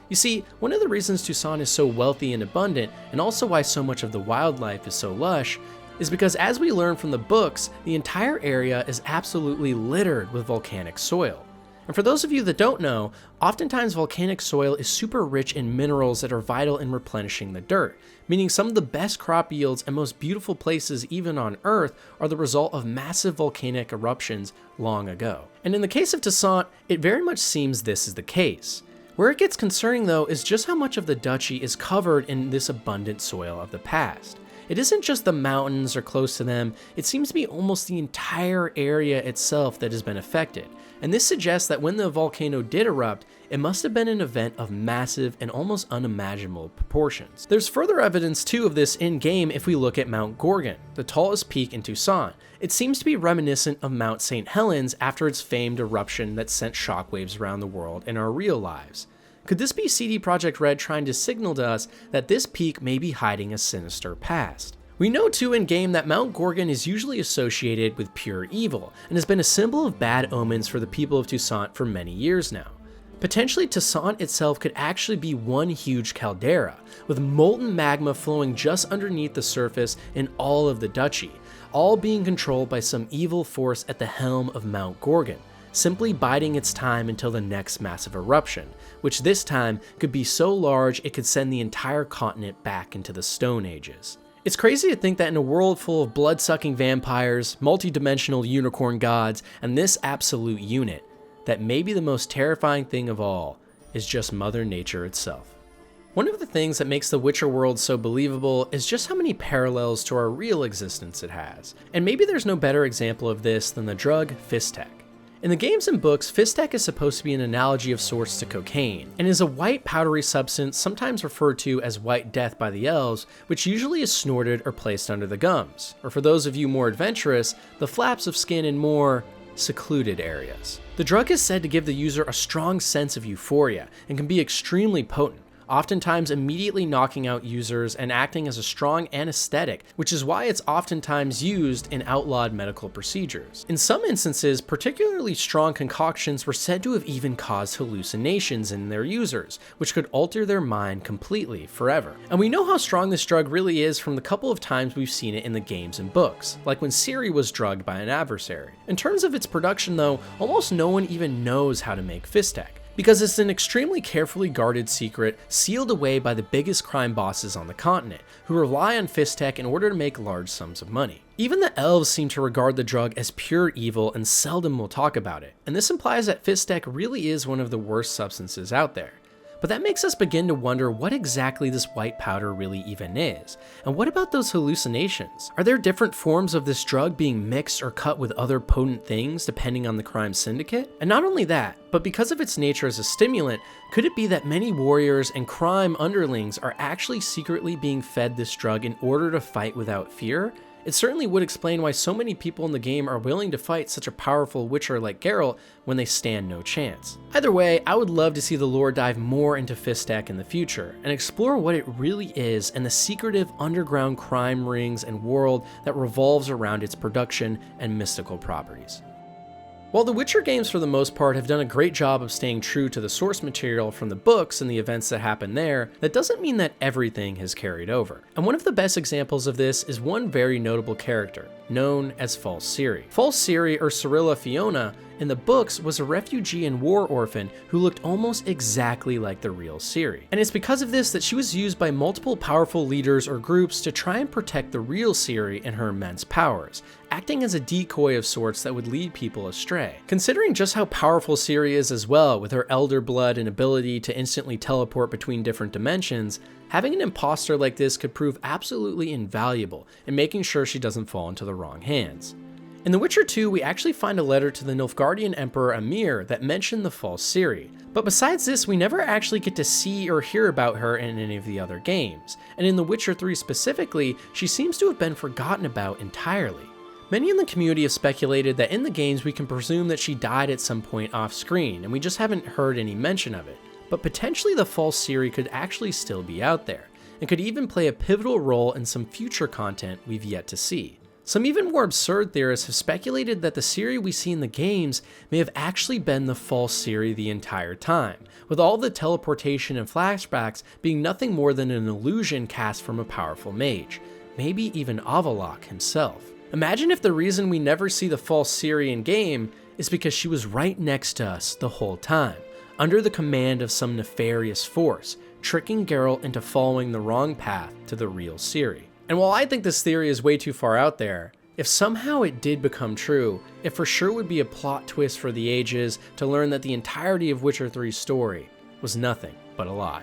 Speaker 1: You see, one of the reasons Toussaint is so wealthy and abundant, and also why so much of the wildlife is so lush, is because as we learn from the books, the entire area is absolutely littered with volcanic soil. And for those of you that don't know, oftentimes volcanic soil is super rich in minerals that are vital in replenishing the dirt, meaning some of the best crop yields and most beautiful places even on Earth are the result of massive volcanic eruptions long ago. And in the case of Toussaint, it very much seems this is the case. Where it gets concerning though is just how much of the duchy is covered in this abundant soil of the past. It isn't just the mountains or close to them, it seems to be almost the entire area itself that has been affected. And this suggests that when the volcano did erupt, it must have been an event of massive and almost unimaginable proportions. There's further evidence too of this in-game if we look at Mount Gorgon, the tallest peak in Toussaint. It seems to be reminiscent of Mount St. Helens after its famed eruption that sent shockwaves around the world in our real lives. Could this be CD Projekt Red trying to signal to us that this peak may be hiding a sinister past? We know too in-game that Mount Gorgon is usually associated with pure evil, and has been a symbol of bad omens for the people of Toussaint for many years now. Potentially Toussaint itself could actually be one huge caldera, with molten magma flowing just underneath the surface in all of the duchy, all being controlled by some evil force at the helm of Mount Gorgon, simply biding its time until the next massive eruption, which this time could be so large it could send the entire continent back into the Stone Ages. It's crazy to think that in a world full of blood-sucking vampires, multi-dimensional unicorn gods, and this absolute unit, that maybe the most terrifying thing of all is just Mother Nature itself. One of the things that makes the Witcher world so believable is just how many parallels to our real existence it has. And maybe there's no better example of this than the drug Fistek. In the games and books, Fistek is supposed to be an analogy of sorts to cocaine, and is a white powdery substance sometimes referred to as White Death by the elves, which usually is snorted or placed under the gums, or for those of you more adventurous, the flaps of skin in more secluded areas. The drug is said to give the user a strong sense of euphoria, and can be extremely potent, oftentimes immediately knocking out users and acting as a strong anesthetic, which is why it's oftentimes used in outlawed medical procedures. In some instances, particularly strong concoctions were said to have even caused hallucinations in their users, which could alter their mind completely forever. And we know how strong this drug really is from the couple of times we've seen it in the games and books, like when Ciri was drugged by an adversary. In terms of its production though, almost no one even knows how to make Fistek, because it's an extremely carefully guarded secret sealed away by the biggest crime bosses on the continent, who rely on Fistek in order to make large sums of money. Even the elves seem to regard the drug as pure evil and seldom will talk about it, and this implies that Fistek really is one of the worst substances out there. But that makes us begin to wonder what exactly this white powder really even is. And what about those hallucinations? Are there different forms of this drug being mixed or cut with other potent things depending on the crime syndicate? And not only that, but because of its nature as a stimulant, could it be that many warriors and crime underlings are actually secretly being fed this drug in order to fight without fear? It certainly would explain why so many people in the game are willing to fight such a powerful Witcher like Geralt when they stand no chance. Either way, I would love to see the lore dive more into Fistek in the future, and explore what it really is and the secretive underground crime rings and world that revolves around its production and mystical properties. While the Witcher games for the most part have done a great job of staying true to the source material from the books and the events that happen there, that doesn't mean that everything has carried over. And one of the best examples of this is one very notable character, known as False Ciri. False Ciri, or Cirilla Fiona, in the books was a refugee and war orphan who looked almost exactly like the real Ciri. And it's because of this that she was used by multiple powerful leaders or groups to try and protect the real Ciri and her immense powers, acting as a decoy of sorts that would lead people astray. Considering just how powerful Ciri is as well, with her elder blood and ability to instantly teleport between different dimensions, having an imposter like this could prove absolutely invaluable in making sure she doesn't fall into the wrong hands. In The Witcher 2, we actually find a letter to the Nilfgaardian Emperor Emhyr that mentioned the false Ciri, but besides this, we never actually get to see or hear about her in any of the other games, and in The Witcher 3 specifically, she seems to have been forgotten about entirely. Many in the community have speculated that in the games we can presume that she died at some point off screen, and we just haven't heard any mention of it, but potentially the false Ciri could actually still be out there, and could even play a pivotal role in some future content we've yet to see. Some even more absurd theorists have speculated that the Ciri we see in the games may have actually been the false Ciri the entire time, with all the teleportation and flashbacks being nothing more than an illusion cast from a powerful mage, maybe even Avallac'h himself. Imagine if the reason we never see the false Ciri in game is because she was right next to us the whole time, under the command of some nefarious force, tricking Geralt into following the wrong path to the real Ciri. And while I think this theory is way too far out there, if somehow it did become true, it for sure would be a plot twist for the ages to learn that the entirety of Witcher 3's story was nothing but a lie.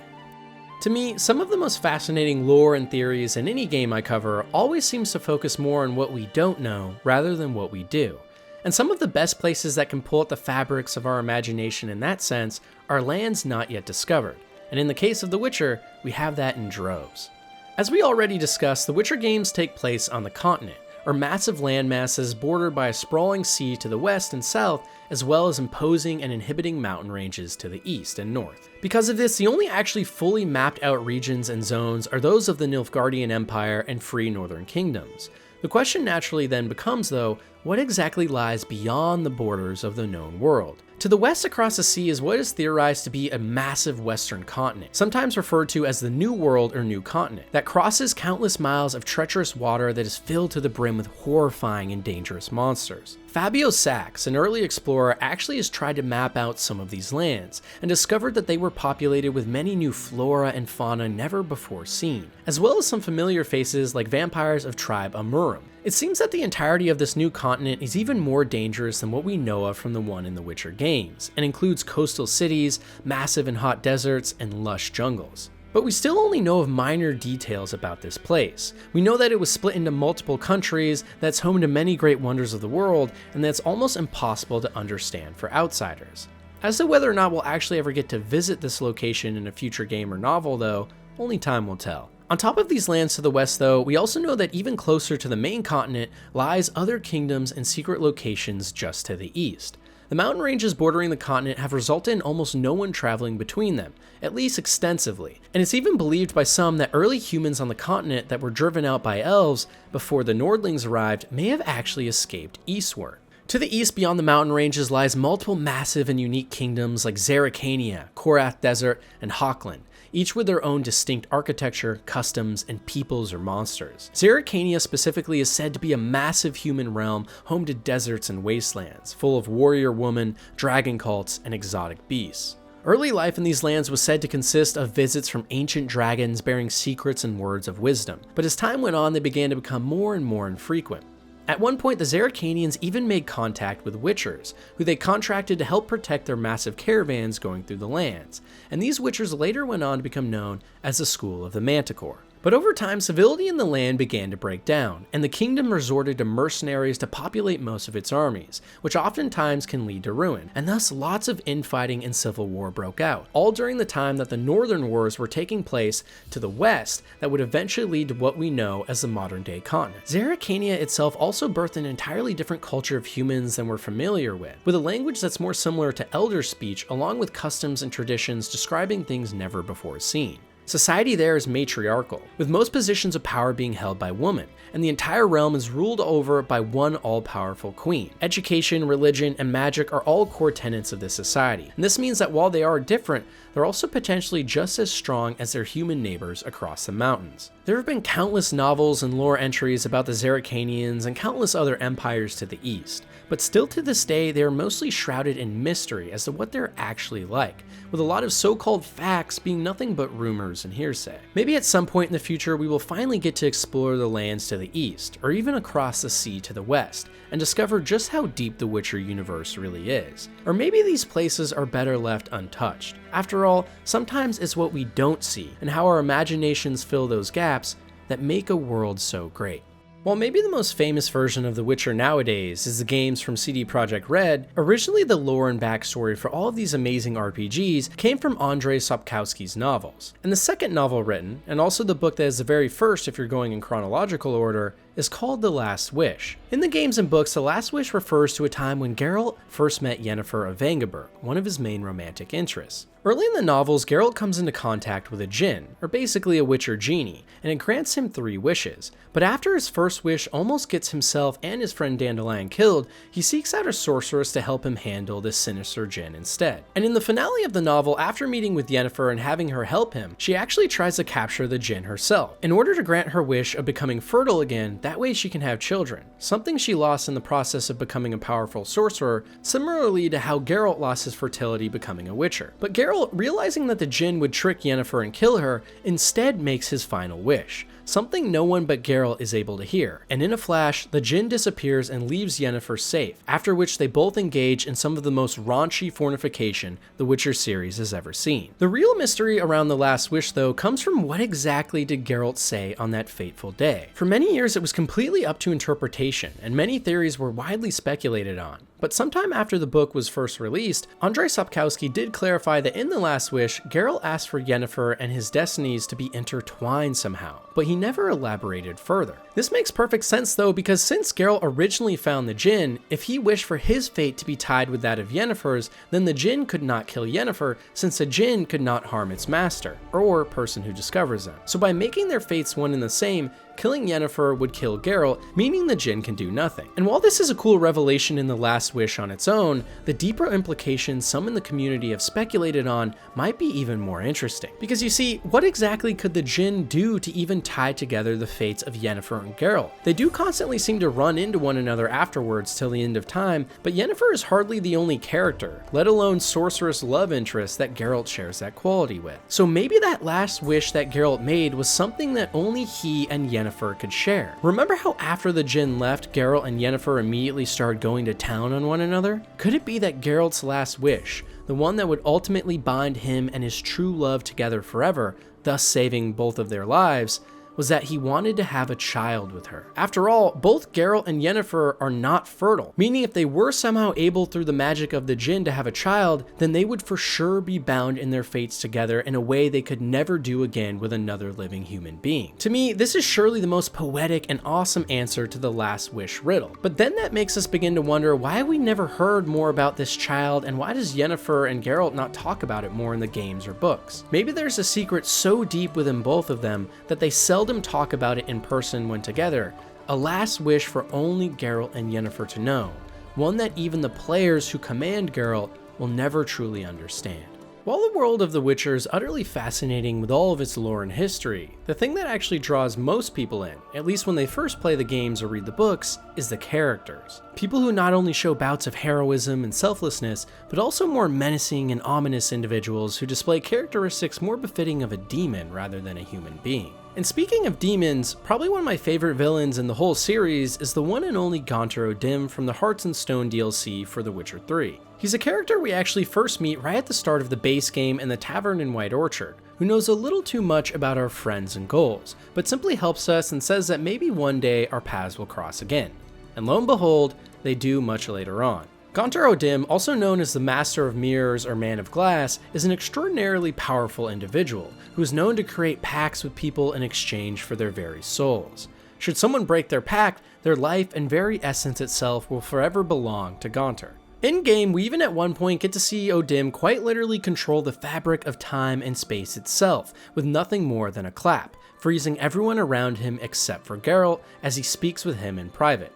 Speaker 1: To me, some of the most fascinating lore and theories in any game I cover always seems to focus more on what we don't know rather than what we do. And some of the best places that can pull at the fabrics of our imagination in that sense are lands not yet discovered. And in the case of The Witcher, we have that in droves. As we already discussed, the Witcher games take place on the continent, or massive landmasses bordered by a sprawling sea to the west and south, as well as imposing and inhibiting mountain ranges to the east and north. Because of this, the only actually fully mapped out regions and zones are those of the Nilfgaardian Empire and free northern kingdoms. The question naturally then becomes though, what exactly lies beyond the borders of the known world? To the west across the sea is what is theorized to be a massive western continent, sometimes referred to as the New World or New Continent, that crosses countless miles of treacherous water that is filled to the brim with horrifying and dangerous monsters. Fabio Sachs, an early explorer, actually has tried to map out some of these lands, and discovered that they were populated with many new flora and fauna never before seen, as well as some familiar faces like vampires of tribe Amurum. It seems that the entirety of this new continent is even more dangerous than what we know of from the one in the Witcher games, and includes coastal cities, massive and hot deserts, and lush jungles. But we still only know of minor details about this place. We know that it was split into multiple countries, that's home to many great wonders of the world, and that's almost impossible to understand for outsiders. As to whether or not we'll actually ever get to visit this location in a future game or novel though, only time will tell. On top of these lands to the west though, we also know that even closer to the main continent lies other kingdoms and secret locations just to the east. The mountain ranges bordering the continent have resulted in almost no one traveling between them, at least extensively, and it's even believed by some that early humans on the continent that were driven out by elves before the Nordlings arrived may have actually escaped eastward. To the east beyond the mountain ranges lies multiple massive and unique kingdoms like Zerrikania, Korath Desert, and Hochland, each with their own distinct architecture, customs, and peoples or monsters. Zerrikania specifically is said to be a massive human realm home to deserts and wastelands, full of warrior women, dragon cults, and exotic beasts. Early life in these lands was said to consist of visits from ancient dragons bearing secrets and words of wisdom, but as time went on they began to become more and more infrequent. At one point, the Zerrikanians even made contact with Witchers, who they contracted to help protect their massive caravans going through the lands, and these Witchers later went on to become known as the School of the Manticore. But over time, civility in the land began to break down, and the kingdom resorted to mercenaries to populate most of its armies, which oftentimes can lead to ruin, and thus lots of infighting and civil war broke out, all during the time that the Northern Wars were taking place to the west that would eventually lead to what we know as the modern-day continent. Zerrikania itself also birthed an entirely different culture of humans than we're familiar with a language that's more similar to Elder Speech along with customs and traditions describing things never before seen. Society there is matriarchal, with most positions of power being held by women, and the entire realm is ruled over by one all-powerful queen. Education, religion, and magic are all core tenets of this society, and this means that while they are different, they're also potentially just as strong as their human neighbors across the mountains. There have been countless novels and lore entries about the Zerrikanians and countless other empires to the east, but still to this day they are mostly shrouded in mystery as to what they're actually like, with a lot of so-called facts being nothing but rumors and hearsay. Maybe at some point in the future we will finally get to explore the lands to the east, or even across the sea to the west, and discover just how deep the Witcher universe really is. Or maybe these places are better left untouched. After all, sometimes it's what we don't see, and how our imaginations fill those gaps, that make a world so great. While maybe the most famous version of The Witcher nowadays is the games from CD Projekt Red, originally the lore and backstory for all of these amazing RPGs came from Andrzej Sapkowski's novels. And the second novel written, and also the book that is the very first if you're going in chronological order, is called The Last Wish. In the games and books, The Last Wish refers to a time when Geralt first met Yennefer of Vengerberg, one of his main romantic interests. Early in the novels, Geralt comes into contact with a djinn, or basically a Witcher genie, and it grants him 3 wishes. But after his first wish almost gets himself and his friend Dandelion killed, he seeks out a sorceress to help him handle this sinister djinn instead. And in the finale of the novel, after meeting with Yennefer and having her help him, she actually tries to capture the djinn herself, in order to grant her wish of becoming fertile again, that way she can have children, something she lost in the process of becoming a powerful sorcerer, similarly to how Geralt lost his fertility becoming a Witcher. But Geralt, realizing that the djinn would trick Yennefer and kill her, instead makes his final wish, something no one but Geralt is able to hear, and in a flash, the djinn disappears and leaves Yennefer safe, after which they both engage in some of the most raunchy fornication the Witcher series has ever seen. The real mystery around The Last Wish though comes from what exactly did Geralt say on that fateful day. For many years it was completely up to interpretation, and many theories were widely speculated on. But sometime after the book was first released, Andrzej Sapkowski did clarify that in The Last Wish, Geralt asked for Yennefer and his destinies to be intertwined somehow, but he never elaborated further. This makes perfect sense though, because since Geralt originally found the Djinn, if he wished for his fate to be tied with that of Yennefer's, then the Djinn could not kill Yennefer, since a Djinn could not harm its master, or person who discovers them. So by making their fates one and the same, killing Yennefer would kill Geralt, meaning the Djinn can do nothing. And while this is a cool revelation in The Last Wish on its own, the deeper implications some in the community have speculated on might be even more interesting. Because you see, what exactly could the Djinn do to even tie together the fates of Yennefer and Geralt? They do constantly seem to run into one another afterwards till the end of time, but Yennefer is hardly the only character, let alone sorceress love interest, that Geralt shares that quality with. So maybe that last wish that Geralt made was something that only he and Yennefer could share. Remember how after the Djinn left, Geralt and Yennefer immediately started going to town on one another? Could it be that Geralt's last wish, the one that would ultimately bind him and his true love together forever, thus saving both of their lives, was that he wanted to have a child with her? After all, both Geralt and Yennefer are not fertile, meaning if they were somehow able through the magic of the Djinn to have a child, then they would for sure be bound in their fates together in a way they could never do again with another living human being. To me, this is surely the most poetic and awesome answer to the last wish riddle. But then that makes us begin to wonder why we never heard more about this child, and why does Yennefer and Geralt not talk about it more in the games or books? Maybe there's a secret so deep within both of them that they seldom talk about it in person when together, a last wish for only Geralt and Yennefer to know, one that even the players who command Geralt will never truly understand. While the world of The Witcher is utterly fascinating with all of its lore and history, the thing that actually draws most people in, at least when they first play the games or read the books, is the characters. People who not only show bouts of heroism and selflessness, but also more menacing and ominous individuals who display characteristics more befitting of a demon rather than a human being. And speaking of demons, probably one of my favorite villains in the whole series is the one and only Gaunter O'Dimm from the Hearts and Stone DLC for The Witcher 3. He's a character we actually first meet right at the start of the base game in the tavern in White Orchard, who knows a little too much about our friends and goals, but simply helps us and says that maybe one day our paths will cross again. And lo and behold, they do much later on. Gaunter O'Dimm, also known as the Master of Mirrors or Man of Glass, is an extraordinarily powerful individual who is known to create pacts with people in exchange for their very souls. Should someone break their pact, their life and very essence itself will forever belong to Gaunter. In-game, we even at one point get to see O'Dimm quite literally control the fabric of time and space itself, with nothing more than a clap, freezing everyone around him except for Geralt as he speaks with him in private.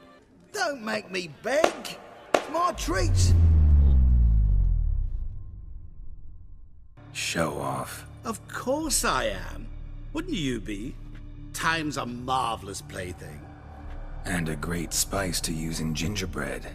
Speaker 5: Don't make me beg! It's my treat!
Speaker 4: Show off.
Speaker 5: Of course I am. Wouldn't you be? Time's a marvelous plaything.
Speaker 4: And a great spice to use in gingerbread.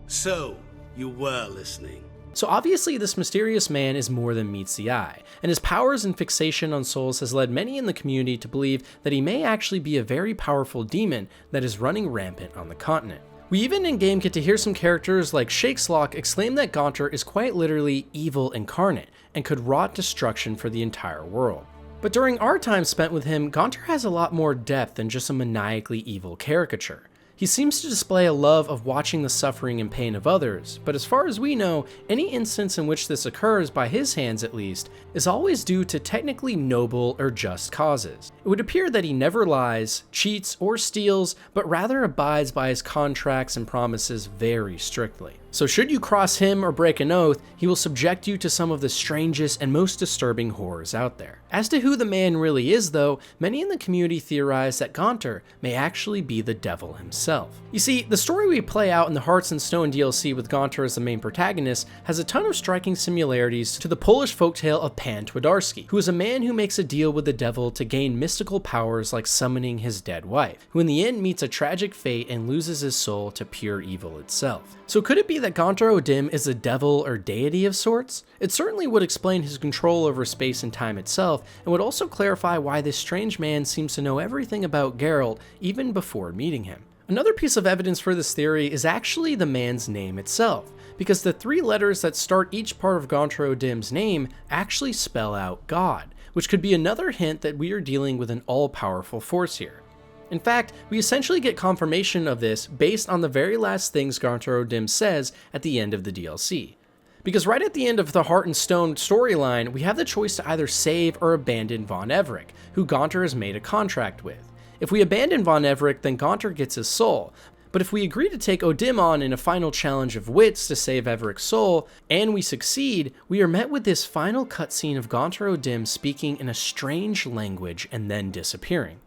Speaker 5: So, you were listening.
Speaker 1: So obviously this mysterious man is more than meets the eye, and his powers and fixation on souls has led many in the community to believe that he may actually be a very powerful demon that is running rampant on the continent. We even in-game get to hear some characters like Shakeslock exclaim that Gaunter is quite literally evil incarnate, and could wrought destruction for the entire world. But during our time spent with him, Gaunter has a lot more depth than just a maniacally evil caricature. He seems to display a love of watching the suffering and pain of others, but as far as we know, any instance in which this occurs, by his hands at least, is always due to technically noble or just causes. It would appear that he never lies, cheats, or steals, but rather abides by his contracts and promises very strictly. So should you cross him or break an oath, he will subject you to some of the strangest and most disturbing horrors out there. As to who the man really is though, many in the community theorize that Gaunter may actually be the devil himself. You see, the story we play out in the Hearts and Stone DLC with Gaunter as the main protagonist has a ton of striking similarities to the Polish folktale of Pan Twardarski, who is a man who makes a deal with the devil to gain mystical powers like summoning his dead wife, who in the end meets a tragic fate and loses his soul to pure evil itself. So could it be that Gaunter O'Dimm is a devil or deity of sorts? It certainly would explain his control over space and time itself, and would also clarify why this strange man seems to know everything about Geralt even before meeting him. Another piece of evidence for this theory is actually the man's name itself, because the 3 letters that start each part of Gaunter O'Dimm's name actually spell out God, which could be another hint that we are dealing with an all-powerful force here. In fact, we essentially get confirmation of this based on the very last things Gaunter O'Dimm says at the end of the DLC. Because right at the end of the Heart and Stone storyline, we have the choice to either save or abandon Von Everec, who Gaunter has made a contract with. If we abandon Von Everec, then Gaunter gets his soul. But if we agree to take O'Dim on in a final challenge of wits to save Everec's soul, and we succeed, we are met with this final cutscene of Gaunter O'Dim speaking in a strange language and then disappearing.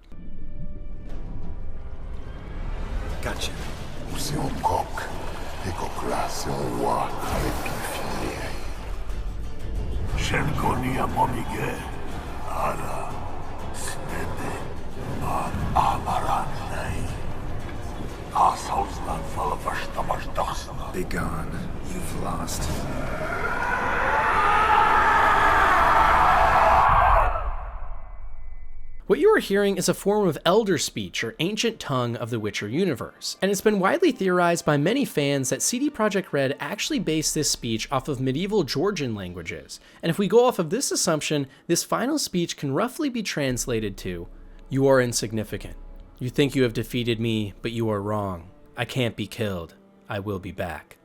Speaker 5: Gotcha.
Speaker 4: Begone, you've lost.
Speaker 1: What you are hearing is a form of Elder Speech, or ancient tongue of the Witcher universe, and it's been widely theorized by many fans that CD Projekt Red actually based this speech off of medieval Georgian languages, and if we go off of this assumption, this final speech can roughly be translated to, "You are insignificant. You think you have defeated me, but you are wrong. I can't be killed. I will be back."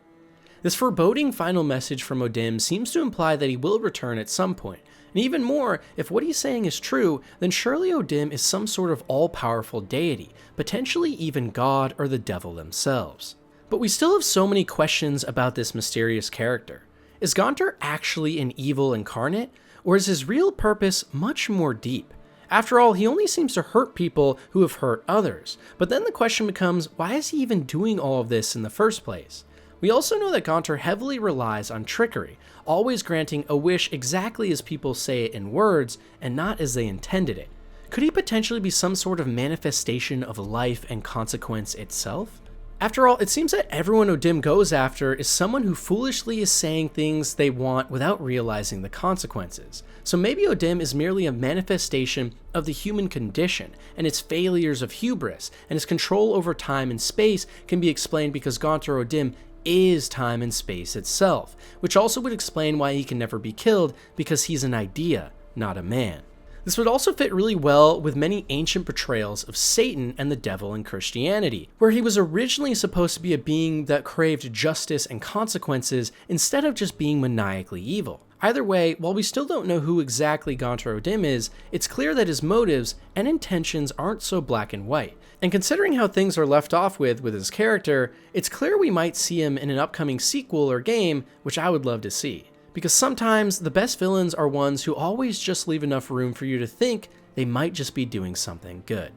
Speaker 1: This foreboding final message from O'Dim seems to imply that he will return at some point. And even more, if what he's saying is true, then surely O'Dim is some sort of all-powerful deity, potentially even God or the devil themselves. But we still have so many questions about this mysterious character. Is Gaunter actually an evil incarnate, or is his real purpose much more deep? After all, he only seems to hurt people who have hurt others. But then the question becomes, why is he even doing all of this in the first place? We also know that Gaunter heavily relies on trickery, always granting a wish exactly as people say it in words and not as they intended it. Could he potentially be some sort of manifestation of life and consequence itself? After all, it seems that everyone O'Dim goes after is someone who foolishly is saying things they want without realizing the consequences. So maybe O'Dim is merely a manifestation of the human condition and its failures of hubris, and his control over time and space can be explained because Gaunter O'Dim is time and space itself, which also would explain why he can never be killed, because he's an idea, not a man. This would also fit really well with many ancient portrayals of Satan and the devil in Christianity, where he was originally supposed to be a being that craved justice and consequences instead of just being maniacally evil. Either way, while we still don't know who exactly Gaunter O'Dim is, it's clear that his motives and intentions aren't so black and white. And considering how things are left off with his character, it's clear we might see him in an upcoming sequel or game, which I would love to see. Because sometimes the best villains are ones who always just leave enough room for you to think they might just be doing something good.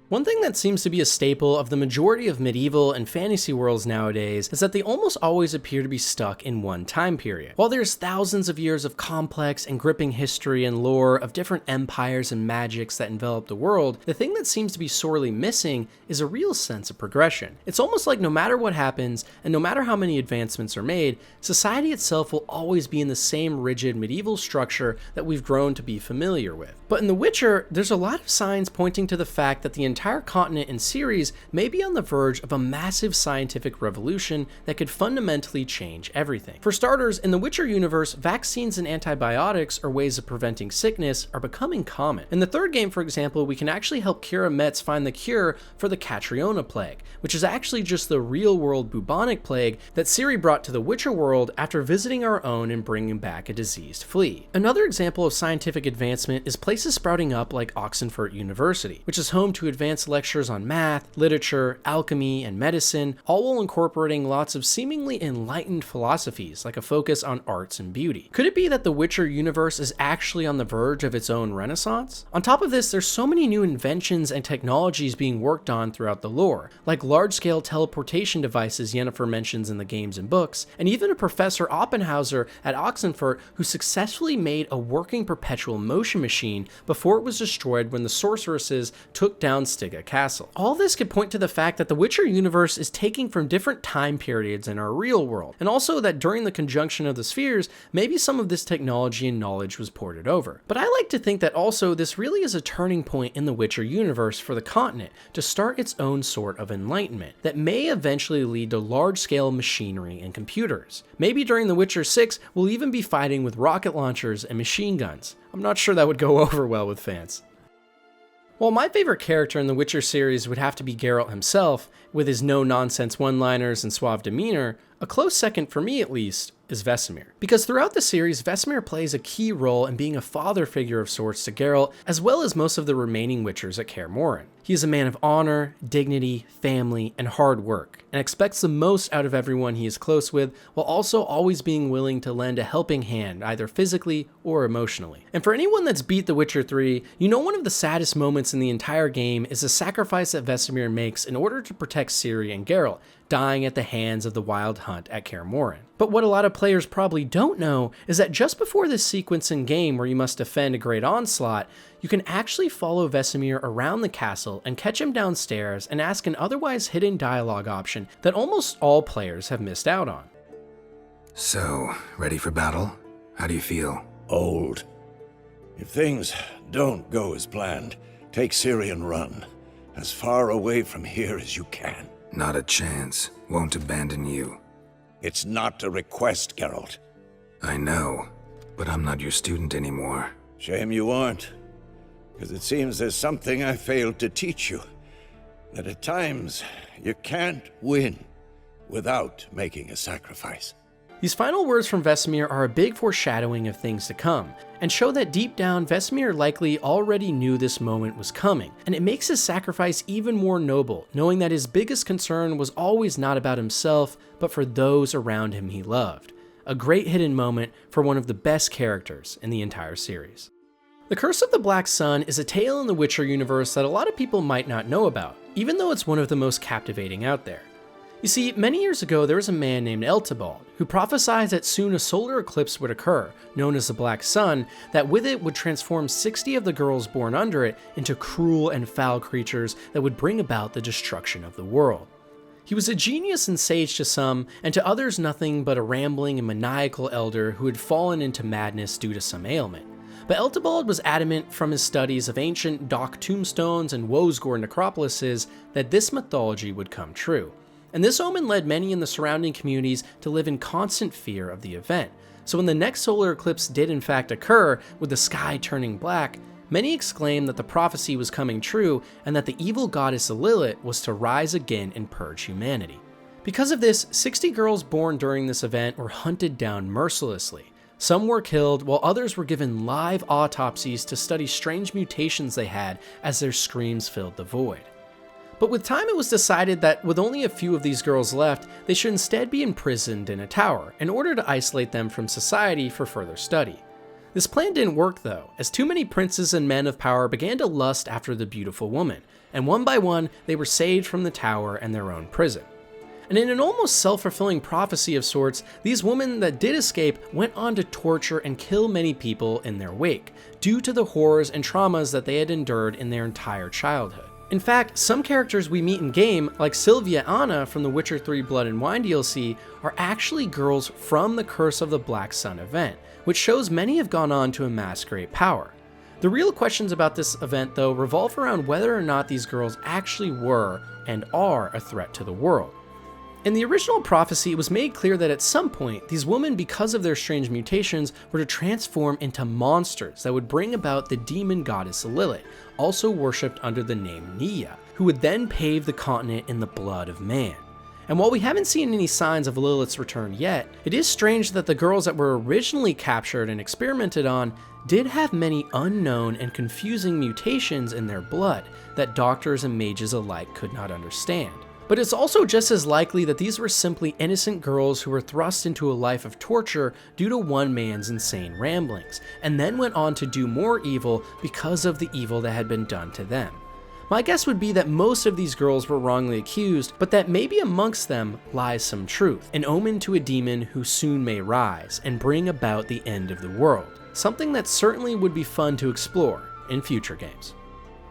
Speaker 1: One thing that seems to be a staple of the majority of medieval and fantasy worlds nowadays is that they almost always appear to be stuck in one time period. While there's thousands of years of complex and gripping history and lore of different empires and magics that envelop the world, the thing that seems to be sorely missing is a real sense of progression. It's almost like no matter what happens, and no matter how many advancements are made, society itself will always be in the same rigid medieval structure that we've grown to be familiar with. But in The Witcher, there's a lot of signs pointing to the fact that the entire continent and series may be on the verge of a massive scientific revolution that could fundamentally change everything. For starters, in the Witcher universe, vaccines and antibiotics, or ways of preventing sickness, are becoming common. In the third game, for example, we can actually help Keira Metz find the cure for the Catriona plague, which is actually just the real-world bubonic plague that Ciri brought to the Witcher world after visiting our own and bringing back a diseased flea. Another example of scientific advancement is places sprouting up like Oxenfurt University, which is home to advanced lectures on math, literature, alchemy, and medicine, all while incorporating lots of seemingly enlightened philosophies like a focus on arts and beauty. Could it be that the Witcher universe is actually on the verge of its own renaissance? On top of this, there's so many new inventions and technologies being worked on throughout the lore, like large-scale teleportation devices Yennefer mentions in the games and books, and even a Professor Oppenhauser at Oxenfurt who successfully made a working perpetual motion machine before it was destroyed when the sorceresses took down Stygia Castle. All this could point to the fact that the Witcher universe is taking from different time periods in our real world, and also that during the conjunction of the spheres, maybe some of this technology and knowledge was ported over. But I like to think that also this really is a turning point in the Witcher universe for the continent to start its own sort of enlightenment that may eventually lead to large-scale machinery and computers. Maybe during The Witcher 6, we'll even be fighting with rocket launchers and machine guns. I'm not sure that would go over well with fans. While my favorite character in the Witcher series would have to be Geralt himself, with his no-nonsense one-liners and suave demeanor, A close second, for me at least, is Vesemir. Because throughout the series, Vesemir plays a key role in being a father figure of sorts to Geralt, as well as most of the remaining Witchers at Kaer Morhen. He is a man of honor, dignity, family, and hard work, and expects the most out of everyone he is close with, while also always being willing to lend a helping hand, either physically or emotionally. And for anyone that's beat The Witcher 3, you know one of the saddest moments in the entire game is the sacrifice that Vesemir makes in order to protect Ciri and Geralt, dying at the hands of the Wild Hunt at Kaer Morhen. But what a lot of players probably don't know is that just before this sequence in game where you must defend a great onslaught, you can actually follow Vesemir around the castle and catch him downstairs and ask an otherwise hidden dialogue option that almost all players have missed out on.
Speaker 4: So, ready for battle? How do you feel?
Speaker 6: Old. If things don't go as planned, take Ciri and run. As far away from here as you can.
Speaker 4: Not a chance. Won't abandon you.
Speaker 6: It's not a request, Geralt.
Speaker 4: I know, but I'm not your student anymore.
Speaker 6: Shame you aren't. Because it seems there's something I failed to teach you. That at times, you can't win without making a sacrifice.
Speaker 1: These final words from Vesemir are a big foreshadowing of things to come, and show that deep down, Vesemir likely already knew this moment was coming, and it makes his sacrifice even more noble, knowing that his biggest concern was always not about himself, but for those around him he loved. A great hidden moment for one of the best characters in the entire series. The Curse of the Black Sun is a tale in the Witcher universe that a lot of people might not know about, even though it's one of the most captivating out there. You see, many years ago there was a man named Eltebald who prophesied that soon a solar eclipse would occur, known as the Black Sun, that with it would transform 60 of the girls born under it into cruel and foul creatures that would bring about the destruction of the world. He was a genius and sage to some, and to others nothing but a rambling and maniacal elder who had fallen into madness due to some ailment. But Eltebald was adamant from his studies of ancient Dock tombstones and Wozgor necropolises that this mythology would come true. And this omen led many in the surrounding communities to live in constant fear of the event. So when the next solar eclipse did in fact occur, with the sky turning black, many exclaimed that the prophecy was coming true and that the evil goddess Lilith was to rise again and purge humanity. Because of this, 60 girls born during this event were hunted down mercilessly. Some were killed, while others were given live autopsies to study strange mutations they had as their screams filled the void. But with time it was decided that with only a few of these girls left, they should instead be imprisoned in a tower in order to isolate them from society for further study. This plan didn't work though, as too many princes and men of power began to lust after the beautiful woman, and one by one they were saved from the tower and their own prison. And in an almost self-fulfilling prophecy of sorts, these women that did escape went on to torture and kill many people in their wake, due to the horrors and traumas that they had endured in their entire childhood. In fact, some characters we meet in game, like Sylvia Anna from the Witcher 3 Blood and Wine DLC, are actually girls from the Curse of the Black Sun event, which shows many have gone on to amass great power. The real questions about this event though revolve around whether or not these girls actually were and are a threat to the world. In the original prophecy, it was made clear that at some point, these women, because of their strange mutations, were to transform into monsters that would bring about the demon goddess Lilith, also worshipped under the name Nia, who would then pave the continent in the blood of man. And while we haven't seen any signs of Lilith's return yet, it is strange that the girls that were originally captured and experimented on did have many unknown and confusing mutations in their blood that doctors and mages alike could not understand. But it's also just as likely that these were simply innocent girls who were thrust into a life of torture due to one man's insane ramblings, and then went on to do more evil because of the evil that had been done to them. My guess would be that most of these girls were wrongly accused, but that maybe amongst them lies some truth, an omen to a demon who soon may rise and bring about the end of the world, something that certainly would be fun to explore in future games.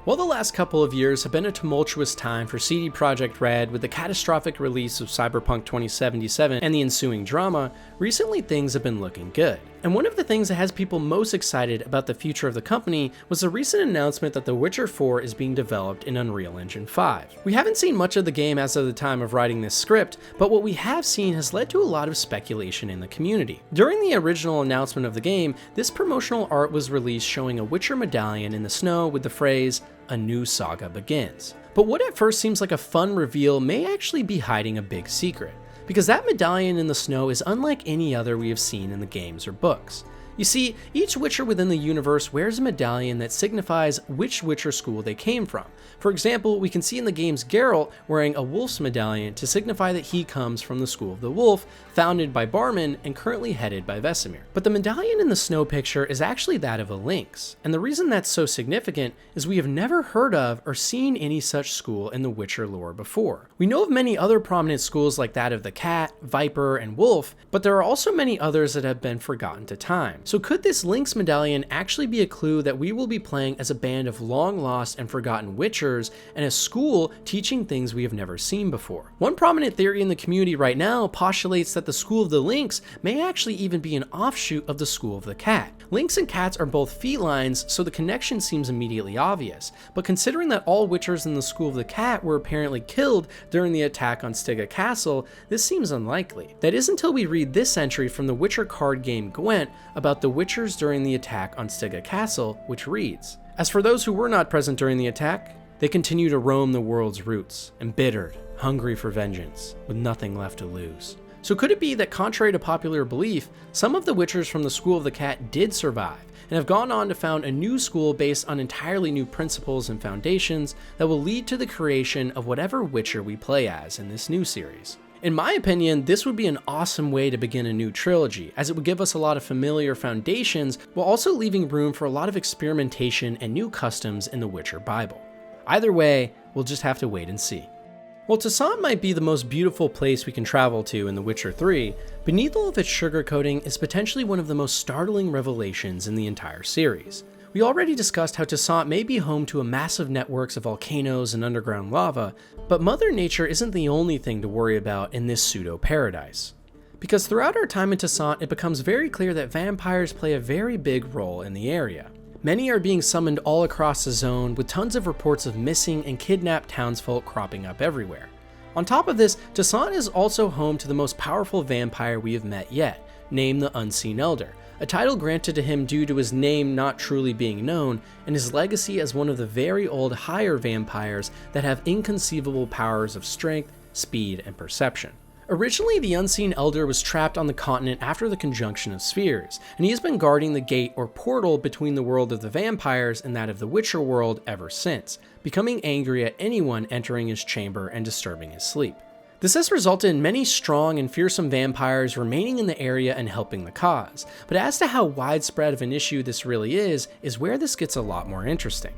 Speaker 1: While the last couple of years have been a tumultuous time for CD Projekt Red with the catastrophic release of Cyberpunk 2077 and the ensuing drama, recently things have been looking good. And one of the things that has people most excited about the future of the company was the recent announcement that The Witcher 4 is being developed in Unreal Engine 5. We haven't seen much of the game as of the time of writing this script, but what we have seen has led to a lot of speculation in the community. During the original announcement of the game, this promotional art was released showing a Witcher medallion in the snow with the phrase, "A new saga begins." But what at first seems like a fun reveal may actually be hiding a big secret. because that medallion in the snow is unlike any other we have seen in the games or books. You see, each Witcher within the universe wears a medallion that signifies which Witcher school they came from. For example, we can see in the games Geralt wearing a wolf's medallion to signify that he comes from the School of the Wolf, founded by Barman and currently headed by Vesemir. But the medallion in the snow picture is actually that of a lynx, and the reason that's so significant is we have never heard of or seen any such school in the Witcher lore before. We know of many other prominent schools like that of the cat, viper, and wolf, but there are also many others that have been forgotten to time. So could this lynx medallion actually be a clue that we will be playing as a band of long lost and forgotten Witchers and a school teaching things we have never seen before? One prominent theory in the community right now postulates that the School of the Lynx may actually even be an offshoot of the School of the Cat. Lynx and cats are both felines, so the connection seems immediately obvious, but considering that all Witchers in the School of the Cat were apparently killed during the attack on Stygia Castle, this seems unlikely. That is until we read this entry from the Witcher card game Gwent about the Witchers during the attack on Stygia Castle, which reads, "As for those who were not present during the attack, they continue to roam the world's roots, embittered, hungry for vengeance, with nothing left to lose." So could it be that, contrary to popular belief, some of the Witchers from the School of the Cat did survive and have gone on to found a new school based on entirely new principles and foundations that will lead to the creation of whatever Witcher we play as in this new series? In my opinion, this would be an awesome way to begin a new trilogy, as it would give us a lot of familiar foundations while also leaving room for a lot of experimentation and new customs in the Witcher Bible. Either way, we'll just have to wait and see. While Toussaint might be the most beautiful place we can travel to in The Witcher 3, beneath all of its sugarcoating is potentially one of the most startling revelations in the entire series. We already discussed how Toussaint may be home to a massive networks of volcanoes and underground lava, but Mother Nature isn't the only thing to worry about in this pseudo-paradise. Because throughout our time in Toussaint, it becomes very clear that vampires play a very big role in the area. Many are being summoned all across the zone, with tons of reports of missing and kidnapped townsfolk cropping up everywhere. On top of this, Toussaint is also home to the most powerful vampire we have met yet, named the Unseen Elder, a title granted to him due to his name not truly being known and his legacy as one of the very old higher vampires that have inconceivable powers of strength, speed, and perception. Originally, the Unseen Elder was trapped on the continent after the conjunction of spheres, and he has been guarding the gate or portal between the world of the vampires and that of the Witcher world ever since, becoming angry at anyone entering his chamber and disturbing his sleep. This has resulted in many strong and fearsome vampires remaining in the area and helping the cause, but as to how widespread of an issue this really is where this gets a lot more interesting.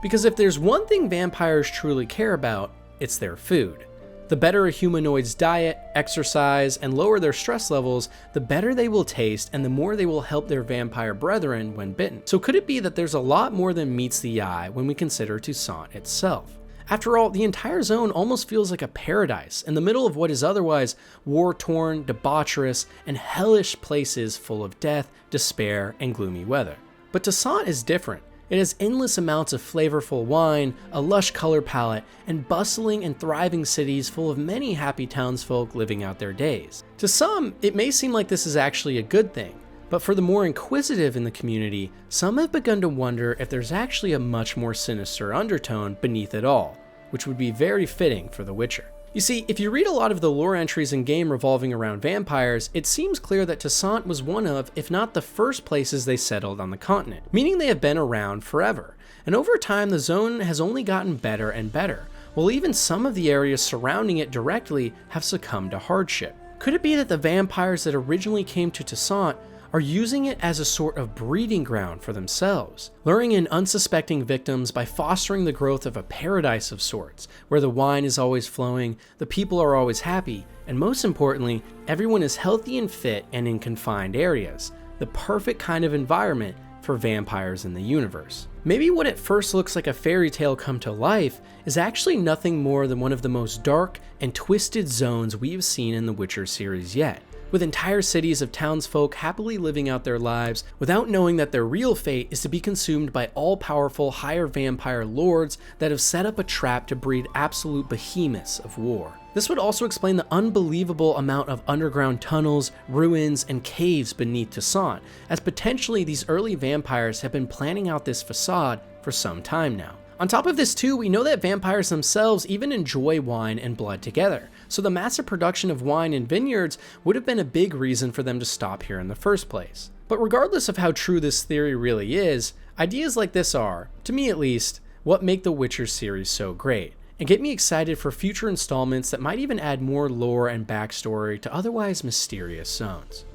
Speaker 1: Because if there's one thing vampires truly care about, it's their food. The better a humanoid's diet, exercise, and lower their stress levels, the better they will taste and the more they will help their vampire brethren when bitten. So could it be that there's a lot more than meets the eye when we consider Toussaint itself? After all, the entire zone almost feels like a paradise in the middle of what is otherwise war-torn, debaucherous, and hellish places full of death, despair, and gloomy weather. But Toussaint is different. It has endless amounts of flavorful wine, a lush color palette, and bustling and thriving cities full of many happy townsfolk living out their days. To some, it may seem like this is actually a good thing, but for the more inquisitive in the community, some have begun to wonder if there's actually a much more sinister undertone beneath it all, which would be very fitting for The Witcher. You see, if you read a lot of the lore entries in game revolving around vampires, it seems clear that Toussaint was one of, if not the first places they settled on the continent, meaning they have been around forever. And over time, the zone has only gotten better and better, while even some of the areas surrounding it directly have succumbed to hardship. Could it be that the vampires that originally came to Toussaint are using it as a sort of breeding ground for themselves, luring in unsuspecting victims by fostering the growth of a paradise of sorts, where the wine is always flowing, the people are always happy, and most importantly, everyone is healthy and fit and in confined areas, the perfect kind of environment for vampires in the universe. Maybe what at first looks like a fairy tale come to life is actually nothing more than one of the most dark and twisted zones we've seen in the Witcher series yet, with entire cities of townsfolk happily living out their lives without knowing that their real fate is to be consumed by all-powerful higher vampire lords that have set up a trap to breed absolute behemoths of war. This would also explain the unbelievable amount of underground tunnels, ruins, and caves beneath Toussaint, as potentially these early vampires have been planning out this facade for some time now. On top of this too, we know that vampires themselves even enjoy wine and blood together, so the massive production of wine in vineyards would have been a big reason for them to stop here in the first place. But regardless of how true this theory really is, ideas like this are, to me at least, what make the Witcher series so great, and get me excited for future installments that might even add more lore and backstory to otherwise mysterious zones.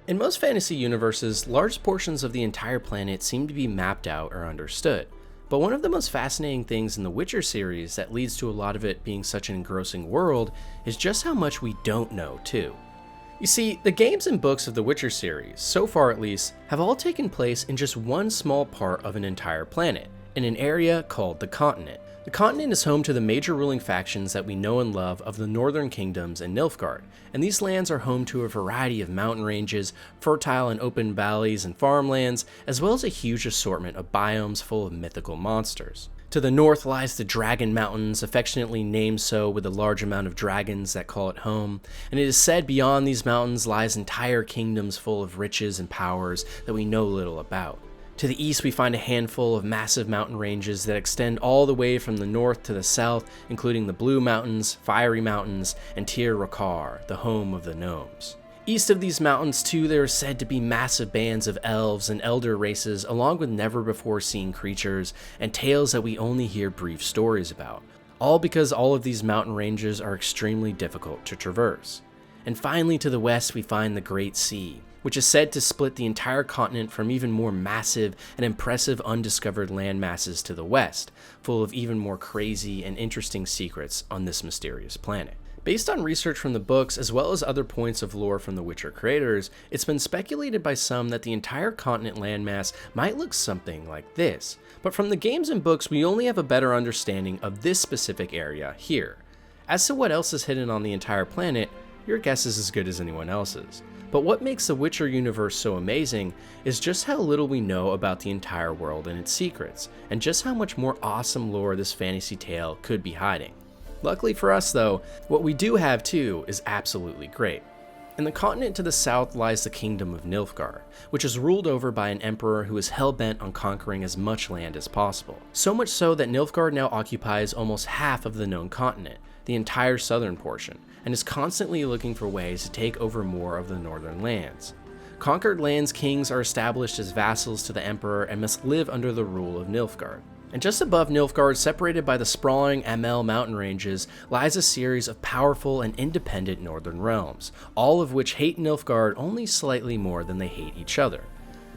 Speaker 1: In most fantasy universes, large portions of the entire planet seem to be mapped out or understood. But one of the most fascinating things in the Witcher series that leads to a lot of it being such an engrossing world is just how much we don't know too. You see, the games and books of the Witcher series, so far at least, have all taken place in just one small part of an entire planet, in an area called the Continent. The Continent is home to the major ruling factions that we know and love of the Northern Kingdoms and Nilfgaard, and these lands are home to a variety of mountain ranges, fertile and open valleys and farmlands, as well as a huge assortment of biomes full of mythical monsters. To the north lies the Dragon Mountains, affectionately named so with a large amount of dragons that call it home, and it is said beyond these mountains lies entire kingdoms full of riches and powers that we know little about. To the east we find a handful of massive mountain ranges that extend all the way from the north to the south, including the Blue Mountains, Fiery Mountains, and Tir Rakar, the home of the gnomes. East of these mountains too, there are said to be massive bands of elves and elder races, along with never before seen creatures and tales that we only hear brief stories about, all because all of these mountain ranges are extremely difficult to traverse. And finally to the west we find the Great Sea, which is said to split the entire continent from even more massive and impressive undiscovered land masses to the west, full of even more crazy and interesting secrets on this mysterious planet. Based on research from the books, as well as other points of lore from the Witcher creators, it's been speculated by some that the entire continent landmass might look something like this, but from the games and books we only have a better understanding of this specific area here. As to what else is hidden on the entire planet, your guess is as good as anyone else's. But what makes the Witcher universe so amazing is just how little we know about the entire world and its secrets, and just how much more awesome lore this fantasy tale could be hiding. Luckily for us though, what we do have too is absolutely great. In the continent to the south lies the kingdom of Nilfgaard, which is ruled over by an emperor who is hell-bent on conquering as much land as possible. So much so that Nilfgaard now occupies almost half of the known continent, the entire southern portion, and is constantly looking for ways to take over more of the northern lands. Conquered lands' kings are established as vassals to the emperor and must live under the rule of Nilfgaard. And just above Nilfgaard, separated by the sprawling Amell mountain ranges, lies a series of powerful and independent northern realms, all of which hate Nilfgaard only slightly more than they hate each other.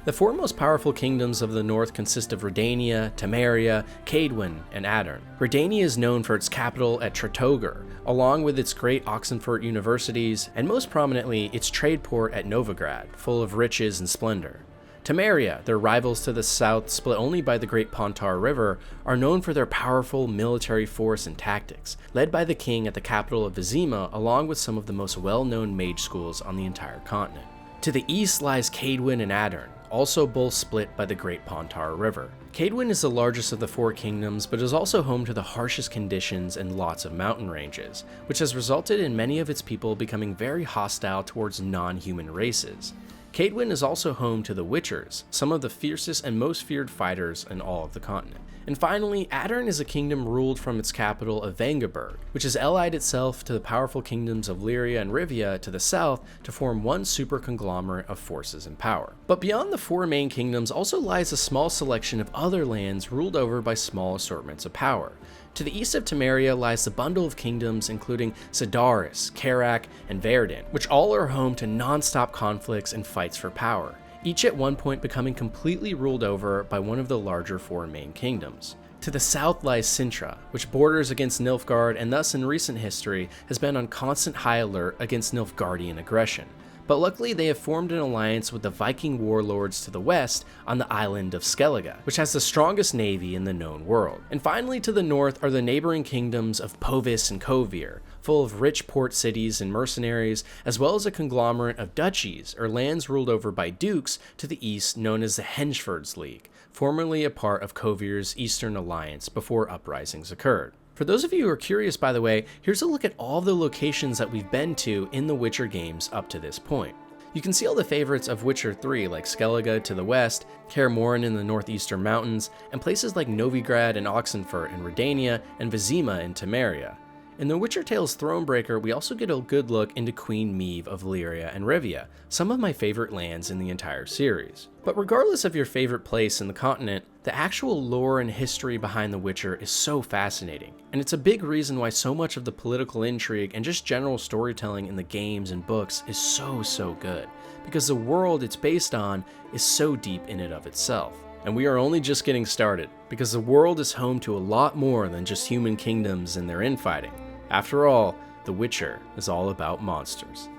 Speaker 1: The four most powerful kingdoms of the north consist of Redania, Temeria, Kaedwen, and Adarn. Redania is known for its capital at Tratogar, along with its great Oxenfurt universities, and most prominently its trade port at Novigrad, full of riches and splendor. Temeria, their rivals to the south split only by the Great Pontar River, are known for their powerful military force and tactics, led by the king at the capital of Vizima along with some of the most well-known mage schools on the entire continent. To the east lies Kaedwen and Adarn, also both split by the Great Pontar River. Kaedwen is the largest of the four kingdoms, but is also home to the harshest conditions and lots of mountain ranges, which has resulted in many of its people becoming very hostile towards non-human races. Kaedwen is also home to the Witchers, some of the fiercest and most feared fighters in all of the continent. And finally, Adarn is a kingdom ruled from its capital of Vengerberg, which has allied itself to the powerful kingdoms of Lyria and Rivia to the south to form one super conglomerate of forces and power. But beyond the four main kingdoms also lies a small selection of other lands ruled over by small assortments of power. To the east of Temeria lies the bundle of kingdoms including Sidaris, Karak, and Verdun, which all are home to non-stop conflicts and fights for power, each at one point becoming completely ruled over by one of the larger four main kingdoms. To the south lies Sintra, which borders against Nilfgaard and thus in recent history has been on constant high alert against Nilfgaardian aggression. But luckily they have formed an alliance with the Viking warlords to the west on the island of Skellige, which has the strongest navy in the known world. And finally to the north are the neighboring kingdoms of Povis and Kovir, full of rich port cities and mercenaries, as well as a conglomerate of duchies, or lands ruled over by dukes, to the east known as the Hengeford's League, formerly a part of Kovir's Eastern Alliance before uprisings occurred. For those of you who are curious, by the way, here's a look at all the locations that we've been to in the Witcher games up to this point. You can see all the favorites of Witcher 3 like Skellige to the west, Kaer Morhen in the northeastern mountains, and places like Novigrad and Oxenfurt in Redania and Vizima in Temeria. In The Witcher Tales Thronebreaker, we also get a good look into Queen Meve of Lyria and Rivia, some of my favorite lands in the entire series. But regardless of your favorite place in the continent, the actual lore and history behind The Witcher is so fascinating, and it's a big reason why so much of the political intrigue and just general storytelling in the games and books is so good, because the world it's based on is so deep in and of itself. And we are only just getting started, because the world is home to a lot more than just human kingdoms and their infighting. After all, The Witcher is all about monsters.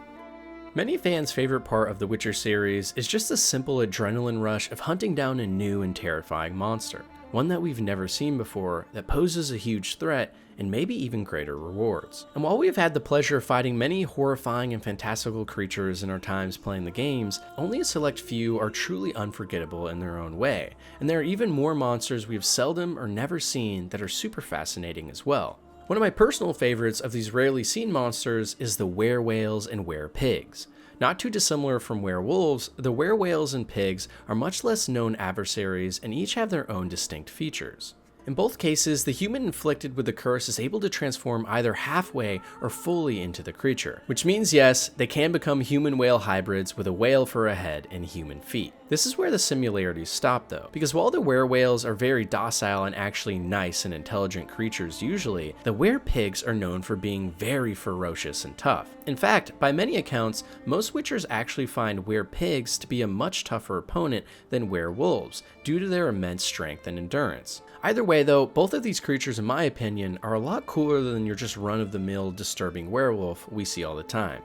Speaker 1: Many fans' favorite part of the Witcher series is just the simple adrenaline rush of hunting down a new and terrifying monster, one that we've never seen before that poses a huge threat and maybe even greater rewards. And while we have had the pleasure of fighting many horrifying and fantastical creatures in our times playing the games, only a select few are truly unforgettable in their own way, and there are even more monsters we have seldom or never seen that are super fascinating as well. One of my personal favorites of these rarely seen monsters is the werewhales and werepigs. Not too dissimilar from werewolves, the werewhales and pigs are much less known adversaries and each have their own distinct features. In both cases, the human inflicted with the curse is able to transform either halfway or fully into the creature, which means yes, they can become human-whale hybrids with a whale for a head and human feet. This is where the similarities stop though, because while the werewhales are very docile and actually nice and intelligent creatures usually, the werepigs are known for being very ferocious and tough. In fact, by many accounts, most witchers actually find werepigs to be a much tougher opponent than werewolves, due to their immense strength and endurance. Either way though, both of these creatures in my opinion are a lot cooler than your just run-of-the-mill disturbing werewolf we see all the time.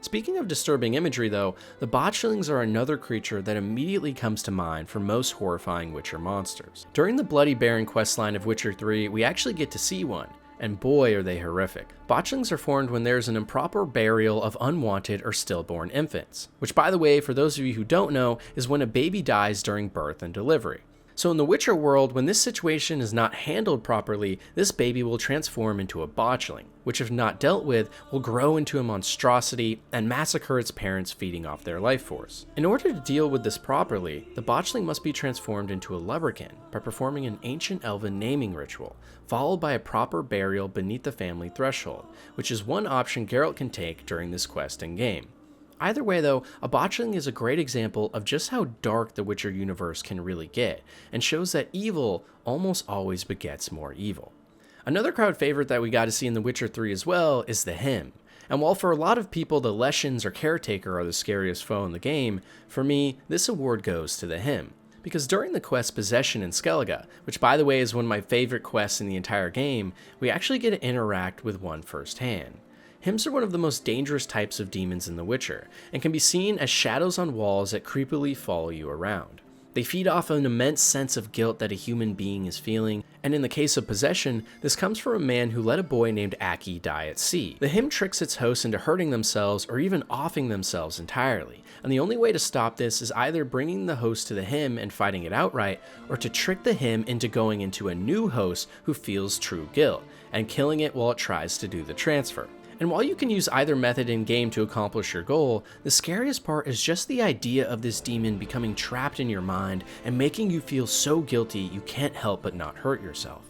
Speaker 1: Speaking of disturbing imagery though, the botchlings are another creature that immediately comes to mind for most horrifying Witcher monsters. During the Bloody Baron questline of Witcher 3, we actually get to see one, and boy are they horrific. Botchlings are formed when there's an improper burial of unwanted or stillborn infants, which by the way, for those of you who don't know, is when a baby dies during birth and delivery. So in the Witcher world, when this situation is not handled properly, this baby will transform into a botchling, which if not dealt with, will grow into a monstrosity and massacre its parents feeding off their life force. In order to deal with this properly, the botchling must be transformed into a lubberkin by performing an ancient elven naming ritual, followed by a proper burial beneath the family threshold, which is one option Geralt can take during this quest in game. Either way though, a botchling is a great example of just how dark the Witcher universe can really get, and shows that evil almost always begets more evil. Another crowd favorite that we got to see in The Witcher 3 as well is the Hymn. And while for a lot of people the Leshens or Caretaker are the scariest foe in the game, for me, this award goes to the Hymn. Because during the quest Possession in Skellige, which by the way is one of my favorite quests in the entire game, we actually get to interact with one firsthand. Hymns are one of the most dangerous types of demons in The Witcher, and can be seen as shadows on walls that creepily follow you around. They feed off an immense sense of guilt that a human being is feeling, and in the case of Possession, this comes from a man who let a boy named Aki die at sea. The Hymn tricks its hosts into hurting themselves or even offing themselves entirely, and the only way to stop this is either bringing the host to the Hymn and fighting it outright, or to trick the Hymn into going into a new host who feels true guilt, and killing it while it tries to do the transfer. And while you can use either method in-game to accomplish your goal, the scariest part is just the idea of this demon becoming trapped in your mind and making you feel so guilty you can't help but not hurt yourself.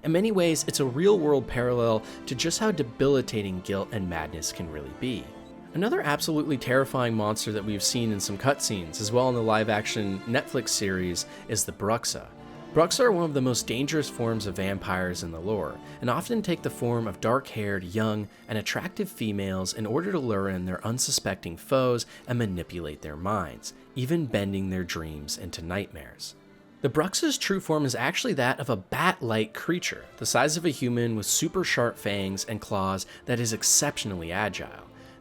Speaker 1: In many ways, it's a real-world parallel to just how debilitating guilt and madness can really be. Another absolutely terrifying monster that we've seen in some cutscenes, as well in the live-action Netflix series, is the Bruxa. Bruxa are one of the most dangerous forms of vampires in the lore, and often take the form of dark-haired, young, and attractive females in order to lure in their unsuspecting foes and manipulate their minds, even bending their dreams into nightmares. The Bruxa's true form is actually that of a bat-like creature, the size of a human with super sharp fangs and claws that is exceptionally agile.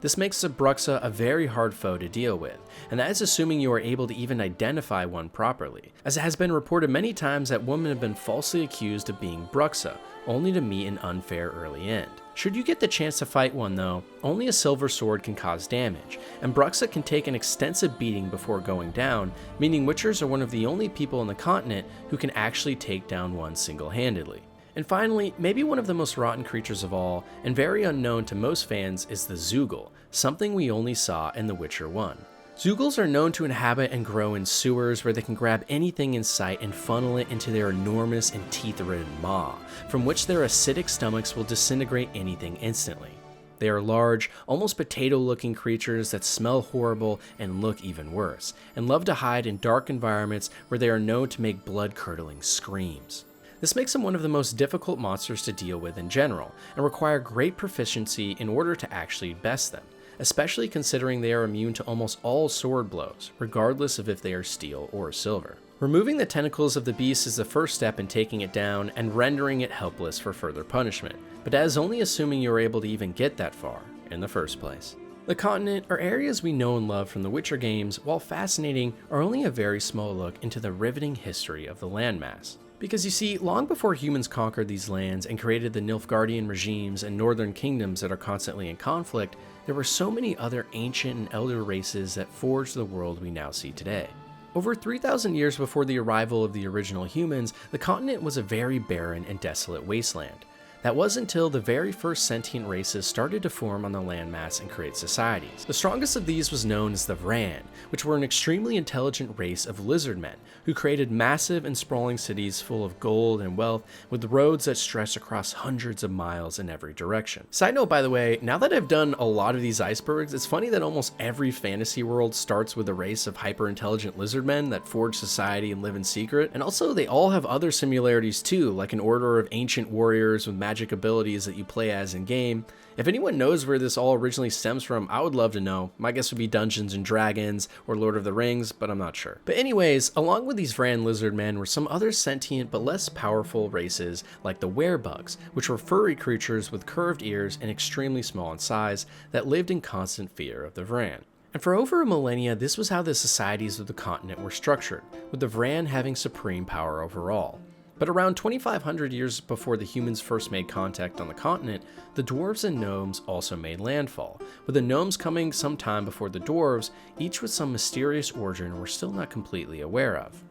Speaker 1: This makes the Bruxa a very hard foe to deal with, and that is assuming you are able to even identify one properly, as it has been reported many times that women have been falsely accused of being Bruxa, only to meet an unfair early end. Should you get the chance to fight one though, only a silver sword can cause damage, and Bruxa can take an extensive beating before going down, meaning Witchers are one of the only people on the continent who can actually take down one single-handedly. And finally, maybe one of the most rotten creatures of all, and very unknown to most fans, is the Zeugl, something we only saw in The Witcher 1. Zeugles are known to inhabit and grow in sewers where they can grab anything in sight and funnel it into their enormous and teeth-ridden maw, from which their acidic stomachs will disintegrate anything instantly. They are large, almost potato-looking creatures that smell horrible and look even worse, and love to hide in dark environments where they are known to make blood-curdling screams. This makes them one of the most difficult monsters to deal with in general, and require great proficiency in order to actually best them, especially considering they are immune to almost all sword blows, regardless of if they are steel or silver. Removing the tentacles of the beast is the first step in taking it down and rendering it helpless for further punishment, but that is only assuming you are able to even get that far in the first place. The continent are areas we know and love from the Witcher games, while fascinating, are only a very small look into the riveting history of the landmass. Because you see, long before humans conquered these lands and created the Nilfgaardian regimes and northern kingdoms that are constantly in conflict, there were so many other ancient and elder races that forged the world we now see today. Over 3,000 years before the arrival of the original humans, the continent was a very barren and desolate wasteland. That was until the very first sentient races started to form on the landmass and create societies. The strongest of these was known as the Vran, which were an extremely intelligent race of lizard men who created massive and sprawling cities full of gold and wealth with roads that stretched across hundreds of miles in every direction. Side note, by the way, now that I've done a lot of these icebergs, it's funny that almost every fantasy world starts with a race of hyper-intelligent lizard men that forge society and live in secret, and also they all have other similarities too, like an order of ancient warriors with magic abilities that you play as in game. If anyone knows where this all originally stems from, I would love to know. My guess would be Dungeons and Dragons or Lord of the Rings, but I'm not sure. But anyways, along with these Vran lizard men were some other sentient but less powerful races like the werebugs, which were furry creatures with curved ears and extremely small in size that lived in constant fear of the Vran. And for over a millennia, this was how the societies of the continent were structured, with the Vran having supreme power overall. But around 2,500 years before the humans first made contact on the continent, the dwarves and gnomes also made landfall, with the gnomes coming some time before the dwarves, each with some mysterious origin we're still not completely aware of.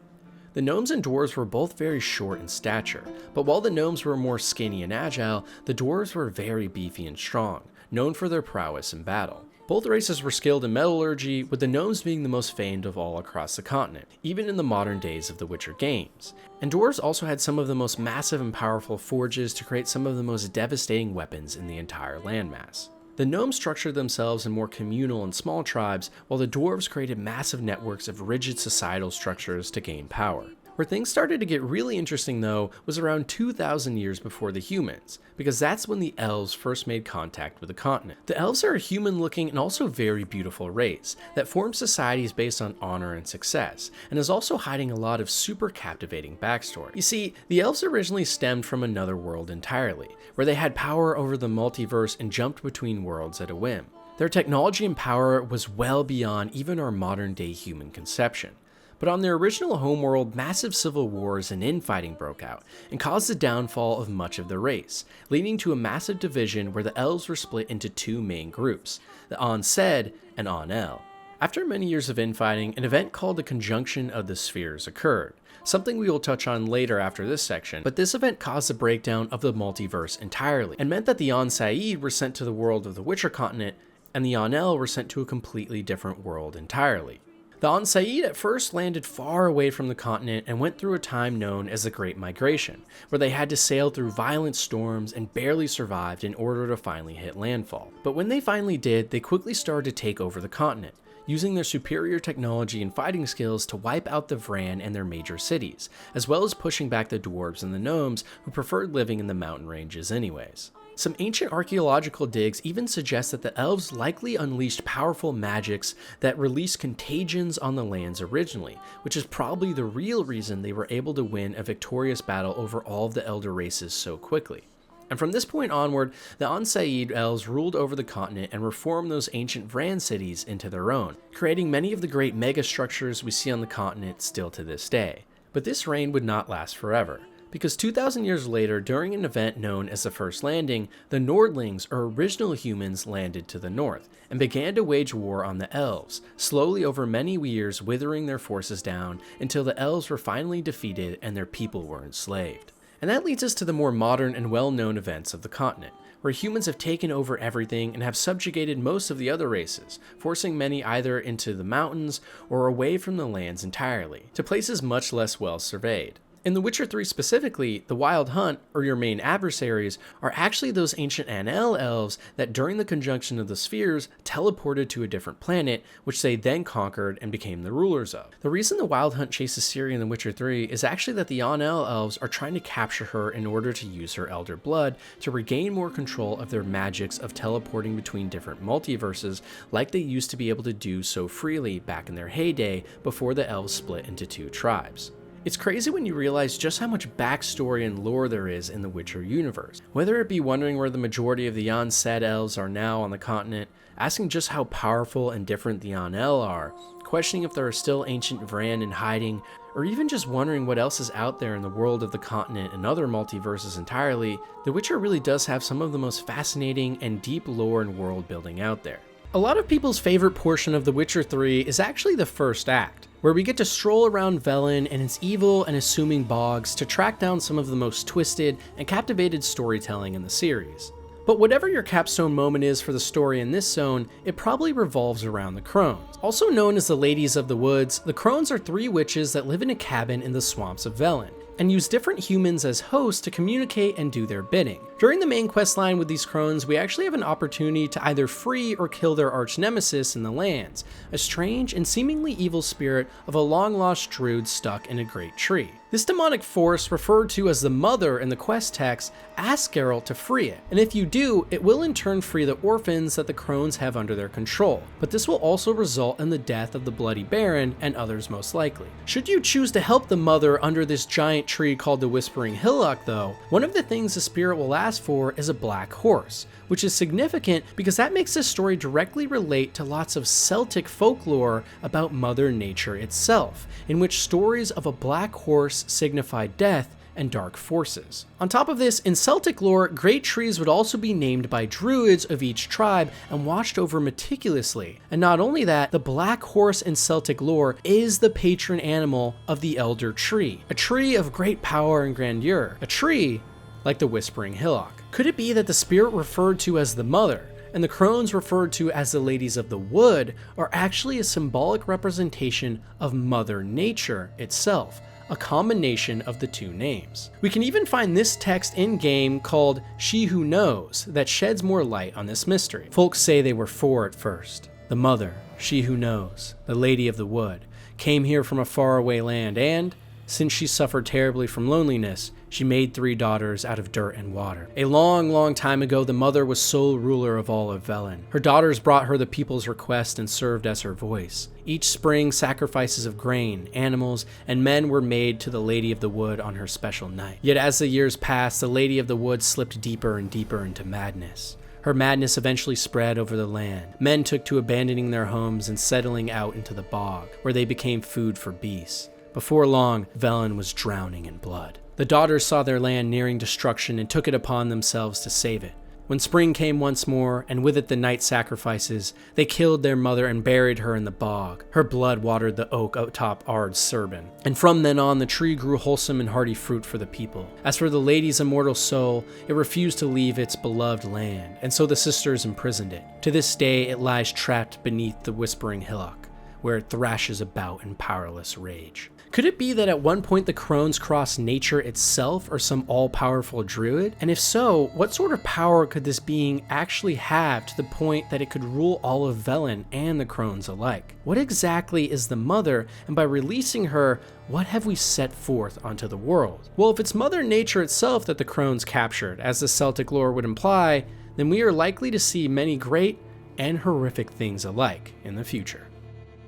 Speaker 1: The gnomes and dwarves were both very short in stature, but while the gnomes were more skinny and agile, the dwarves were very beefy and strong, known for their prowess in battle. Both races were skilled in metallurgy, with the gnomes being the most famed of all across the continent, even in the modern days of the Witcher games. And dwarves also had some of the most massive and powerful forges to create some of the most devastating weapons in the entire landmass. The gnomes structured themselves in more communal and small tribes, while the dwarves created massive networks of rigid societal structures to gain power. Where things started to get really interesting though was around 2,000 years before the humans, because that's when the elves first made contact with the continent. The elves are a human-looking and also very beautiful race that forms societies based on honor and success, and is also hiding a lot of super captivating backstory. You see, the elves originally stemmed from another world entirely, where they had power over the multiverse and jumped between worlds at a whim. Their technology and power was well beyond even our modern-day human conception. But on their original homeworld, massive civil wars and infighting broke out and caused the downfall of much of the race, leading to a massive division where the elves were split into two main groups, the Aen Sead and Aen Elle. After many years of infighting, an event called the Conjunction of the Spheres occurred, something we will touch on later after this section, but this event caused the breakdown of the multiverse entirely, and meant that the Aen Sead were sent to the world of the Witcher continent, and the Aen Elle were sent to a completely different world entirely. The Aen Sead at first landed far away from the continent and went through a time known as the Great Migration, where they had to sail through violent storms and barely survived in order to finally hit landfall. But when they finally did, they quickly started to take over the continent, using their superior technology and fighting skills to wipe out the Vran and their major cities, as well as pushing back the dwarves and the gnomes who preferred living in the mountain ranges anyways. Some ancient archaeological digs even suggest that the elves likely unleashed powerful magics that released contagions on the lands originally, which is probably the real reason they were able to win a victorious battle over all of the elder races so quickly. And from this point onward, the Aen Sead elves ruled over the continent and reformed those ancient Vran cities into their own, creating many of the great megastructures we see on the continent still to this day. But this reign would not last forever, because 2,000 years later, during an event known as the First Landing, the Nordlings, or original humans, landed to the north, and began to wage war on the elves, slowly over many years withering their forces down until the elves were finally defeated and their people were enslaved. And that leads us to the more modern and well-known events of the continent, where humans have taken over everything and have subjugated most of the other races, forcing many either into the mountains or away from the lands entirely, to places much less well surveyed. In The Witcher 3 specifically, the Wild Hunt, or your main adversaries, are actually those ancient Anel elves that during the conjunction of the spheres teleported to a different planet, which they then conquered and became the rulers of. The reason the Wild Hunt chases Ciri in The Witcher 3 is actually that the Anel elves are trying to capture her in order to use her elder blood to regain more control of their magics of teleporting between different multiverses like they used to be able to do so freely back in their heyday before the elves split into two tribes. It's crazy when you realize just how much backstory and lore there is in the Witcher universe. Whether it be wondering where the majority of the Jan Said elves are now on the continent, asking just how powerful and different the Anel are, questioning if there are still ancient Vran in hiding, or even just wondering what else is out there in the world of the continent and other multiverses entirely, The Witcher really does have some of the most fascinating and deep lore and world building out there. A lot of people's favorite portion of The Witcher 3 is actually the first act, where we get to stroll around Velen and its evil and assuming bogs to track down some of the most twisted and captivated storytelling in the series. But whatever your capstone moment is for the story in this zone, it probably revolves around the Crones. Also known as the Ladies of the Woods, the Crones are 3 witches that live in a cabin in the swamps of Velen, and use different humans as hosts to communicate and do their bidding. During the main questline with these Crones, we actually have an opportunity to either free or kill their arch nemesis in the lands, a strange and seemingly evil spirit of a long-lost druid stuck in a great tree. This demonic force, referred to as the Mother in the quest text, asks Geralt to free it, and if you do, it will in turn free the orphans that the Crones have under their control, but this will also result in the death of the Bloody Baron and others most likely. Should you choose to help the Mother under this giant tree called the Whispering Hillock though, one of the things the spirit will ask for is a black horse, which is significant because that makes this story directly relate to lots of Celtic folklore about Mother Nature itself, in which stories of a black horse signify death and dark forces. On top of this, in Celtic lore, great trees would also be named by druids of each tribe and watched over meticulously. And not only that, the black horse in Celtic lore is the patron animal of the Elder Tree, a tree of great power and grandeur, a tree like the Whispering Hillock. Could it be that the spirit referred to as the Mother and the Crones referred to as the Ladies of the Wood are actually a symbolic representation of Mother Nature itself, a combination of the two names? We can even find this text in-game called She Who Knows that sheds more light on this mystery. Folks say they were 4 at first. The Mother, she who knows, the Lady of the Wood, came here from a faraway land and, since she suffered terribly from loneliness, she made 3 daughters out of dirt and water. A long, long time ago, the Mother was sole ruler of all of Velen. Her daughters brought her the people's request and served as her voice. Each spring, sacrifices of grain, animals, and men were made to the Lady of the Wood on her special night. Yet as the years passed, the Lady of the Wood slipped deeper and deeper into madness. Her madness eventually spread over the land. Men took to abandoning their homes and settling out into the bog, where they became food for beasts. Before long, Velen was drowning in blood. The daughters saw their land nearing destruction and took it upon themselves to save it. When spring came once more, and with it the night sacrifices, they killed their mother and buried her in the bog. Her blood watered the oak atop Ard's Serban. And from then on, the tree grew wholesome and hearty fruit for the people. As for the lady's immortal soul, it refused to leave its beloved land, and so the sisters imprisoned it. To this day, it lies trapped beneath the Whispering Hillock, where it thrashes about in powerless rage. Could it be that at one point the Crones crossed nature itself or some all-powerful druid? And if so, what sort of power could this being actually have to the point that it could rule all of Velen and the Crones alike? What exactly is the Mother, and by releasing her, what have we set forth onto the world? Well, if it's Mother Nature itself that the Crones captured, as the Celtic lore would imply, then we are likely to see many great and horrific things alike in the future.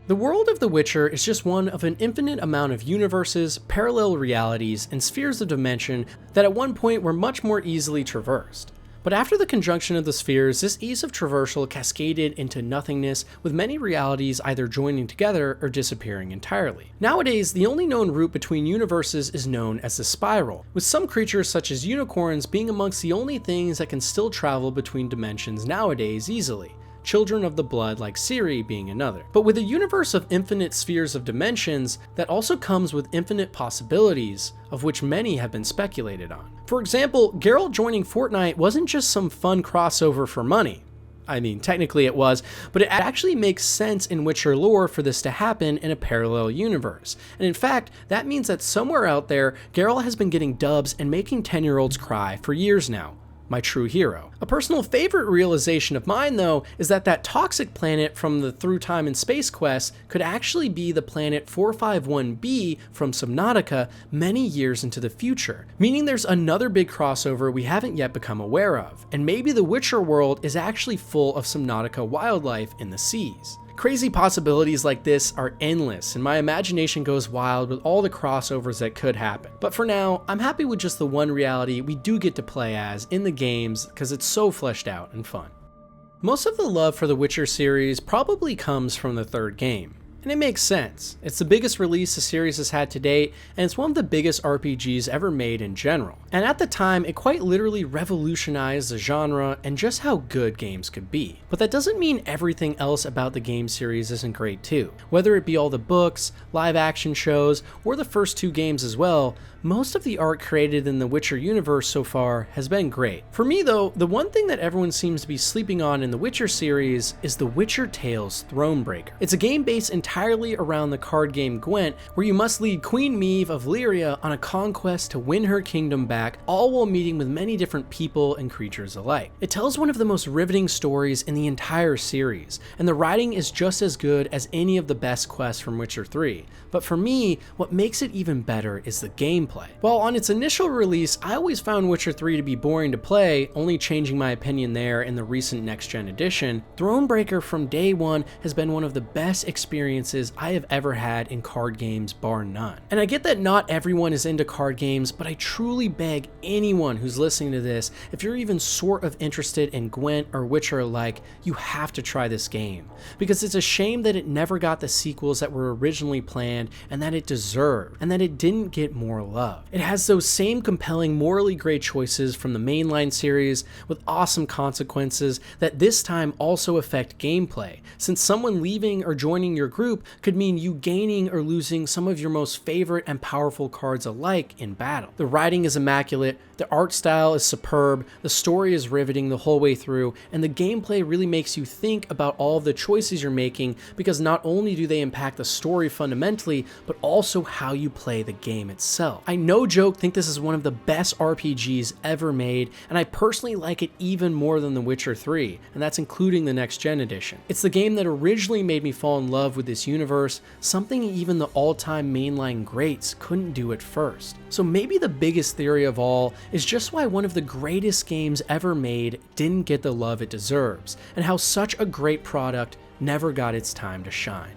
Speaker 1: The world of The Witcher is just one of an infinite amount of universes, parallel realities, and spheres of dimension that at one point were much more easily traversed. But after the conjunction of the spheres, this ease of traversal cascaded into nothingness, with many realities either joining together or disappearing entirely. Nowadays, the only known route between universes is known as the Spiral, with some creatures such as unicorns being amongst the only things that can still travel between dimensions nowadays easily, Children of the Blood like Ciri being another. But with a universe of infinite spheres of dimensions, that also comes with infinite possibilities, of which many have been speculated on. For example, Geralt joining Fortnite wasn't just some fun crossover for money. I mean, technically it was, but it actually makes sense in Witcher lore for this to happen in a parallel universe. And in fact, that means that somewhere out there, Geralt has been getting dubs and making 10-year-olds cry for years now. My true hero. A personal favorite realization of mine, though, is that toxic planet from the Through Time and Space quest could actually be the planet 451b from Subnautica many years into the future, meaning there's another big crossover we haven't yet become aware of, and maybe the Witcher world is actually full of Subnautica wildlife in the seas. Crazy possibilities like this are endless, and my imagination goes wild with all the crossovers that could happen. But for now, I'm happy with just the one reality we do get to play as in the games because it's so fleshed out and fun. Most of the love for the Witcher series probably comes from the third game. And it makes sense. It's the biggest release the series has had to date, and it's one of the biggest RPGs ever made in general. And at the time, it quite literally revolutionized the genre and just how good games could be. But that doesn't mean everything else about the game series isn't great too. Whether it be all the books, live action shows, or the first two games as well, most of the art created in the Witcher universe so far has been great. For me though, the one thing that everyone seems to be sleeping on in the Witcher series is The Witcher Tales Thronebreaker. It's a game based entirely around the card game Gwent, where you must lead Queen Meve of Lyria on a conquest to win her kingdom back, all while meeting with many different people and creatures alike. It tells one of the most riveting stories in the entire series, and the writing is just as good as any of the best quests from Witcher 3. But for me, what makes it even better is the gameplay. While on its initial release, I always found Witcher 3 to be boring to play, only changing my opinion there in the recent next-gen edition, Thronebreaker from day one has been one of the best experiences I have ever had in card games, bar none. And I get that not everyone is into card games, but I truly beg anyone who's listening to this, if you're even sort of interested in Gwent or Witcher alike, you have to try this game. Because it's a shame that it never got the sequels that were originally planned and that it deserved, and that it didn't get more love. It has those same compelling, morally great choices from the mainline series with awesome consequences that this time also affect gameplay, since someone leaving or joining your group could mean you gaining or losing some of your most favorite and powerful cards alike in battle. The writing is immaculate, the art style is superb, the story is riveting the whole way through, and the gameplay really makes you think about all of the choices you're making, because not only do they impact the story fundamentally, but also how you play the game itself. I no joke think this is one of the best RPGs ever made, and I personally like it even more than The Witcher 3, and that's including the next gen edition. It's the game that originally made me fall in love with this universe, something even the all-time mainline greats couldn't do at first. So maybe the biggest theory of all is just why one of the greatest games ever made didn't get the love it deserves, and how such a great product never got its time to shine.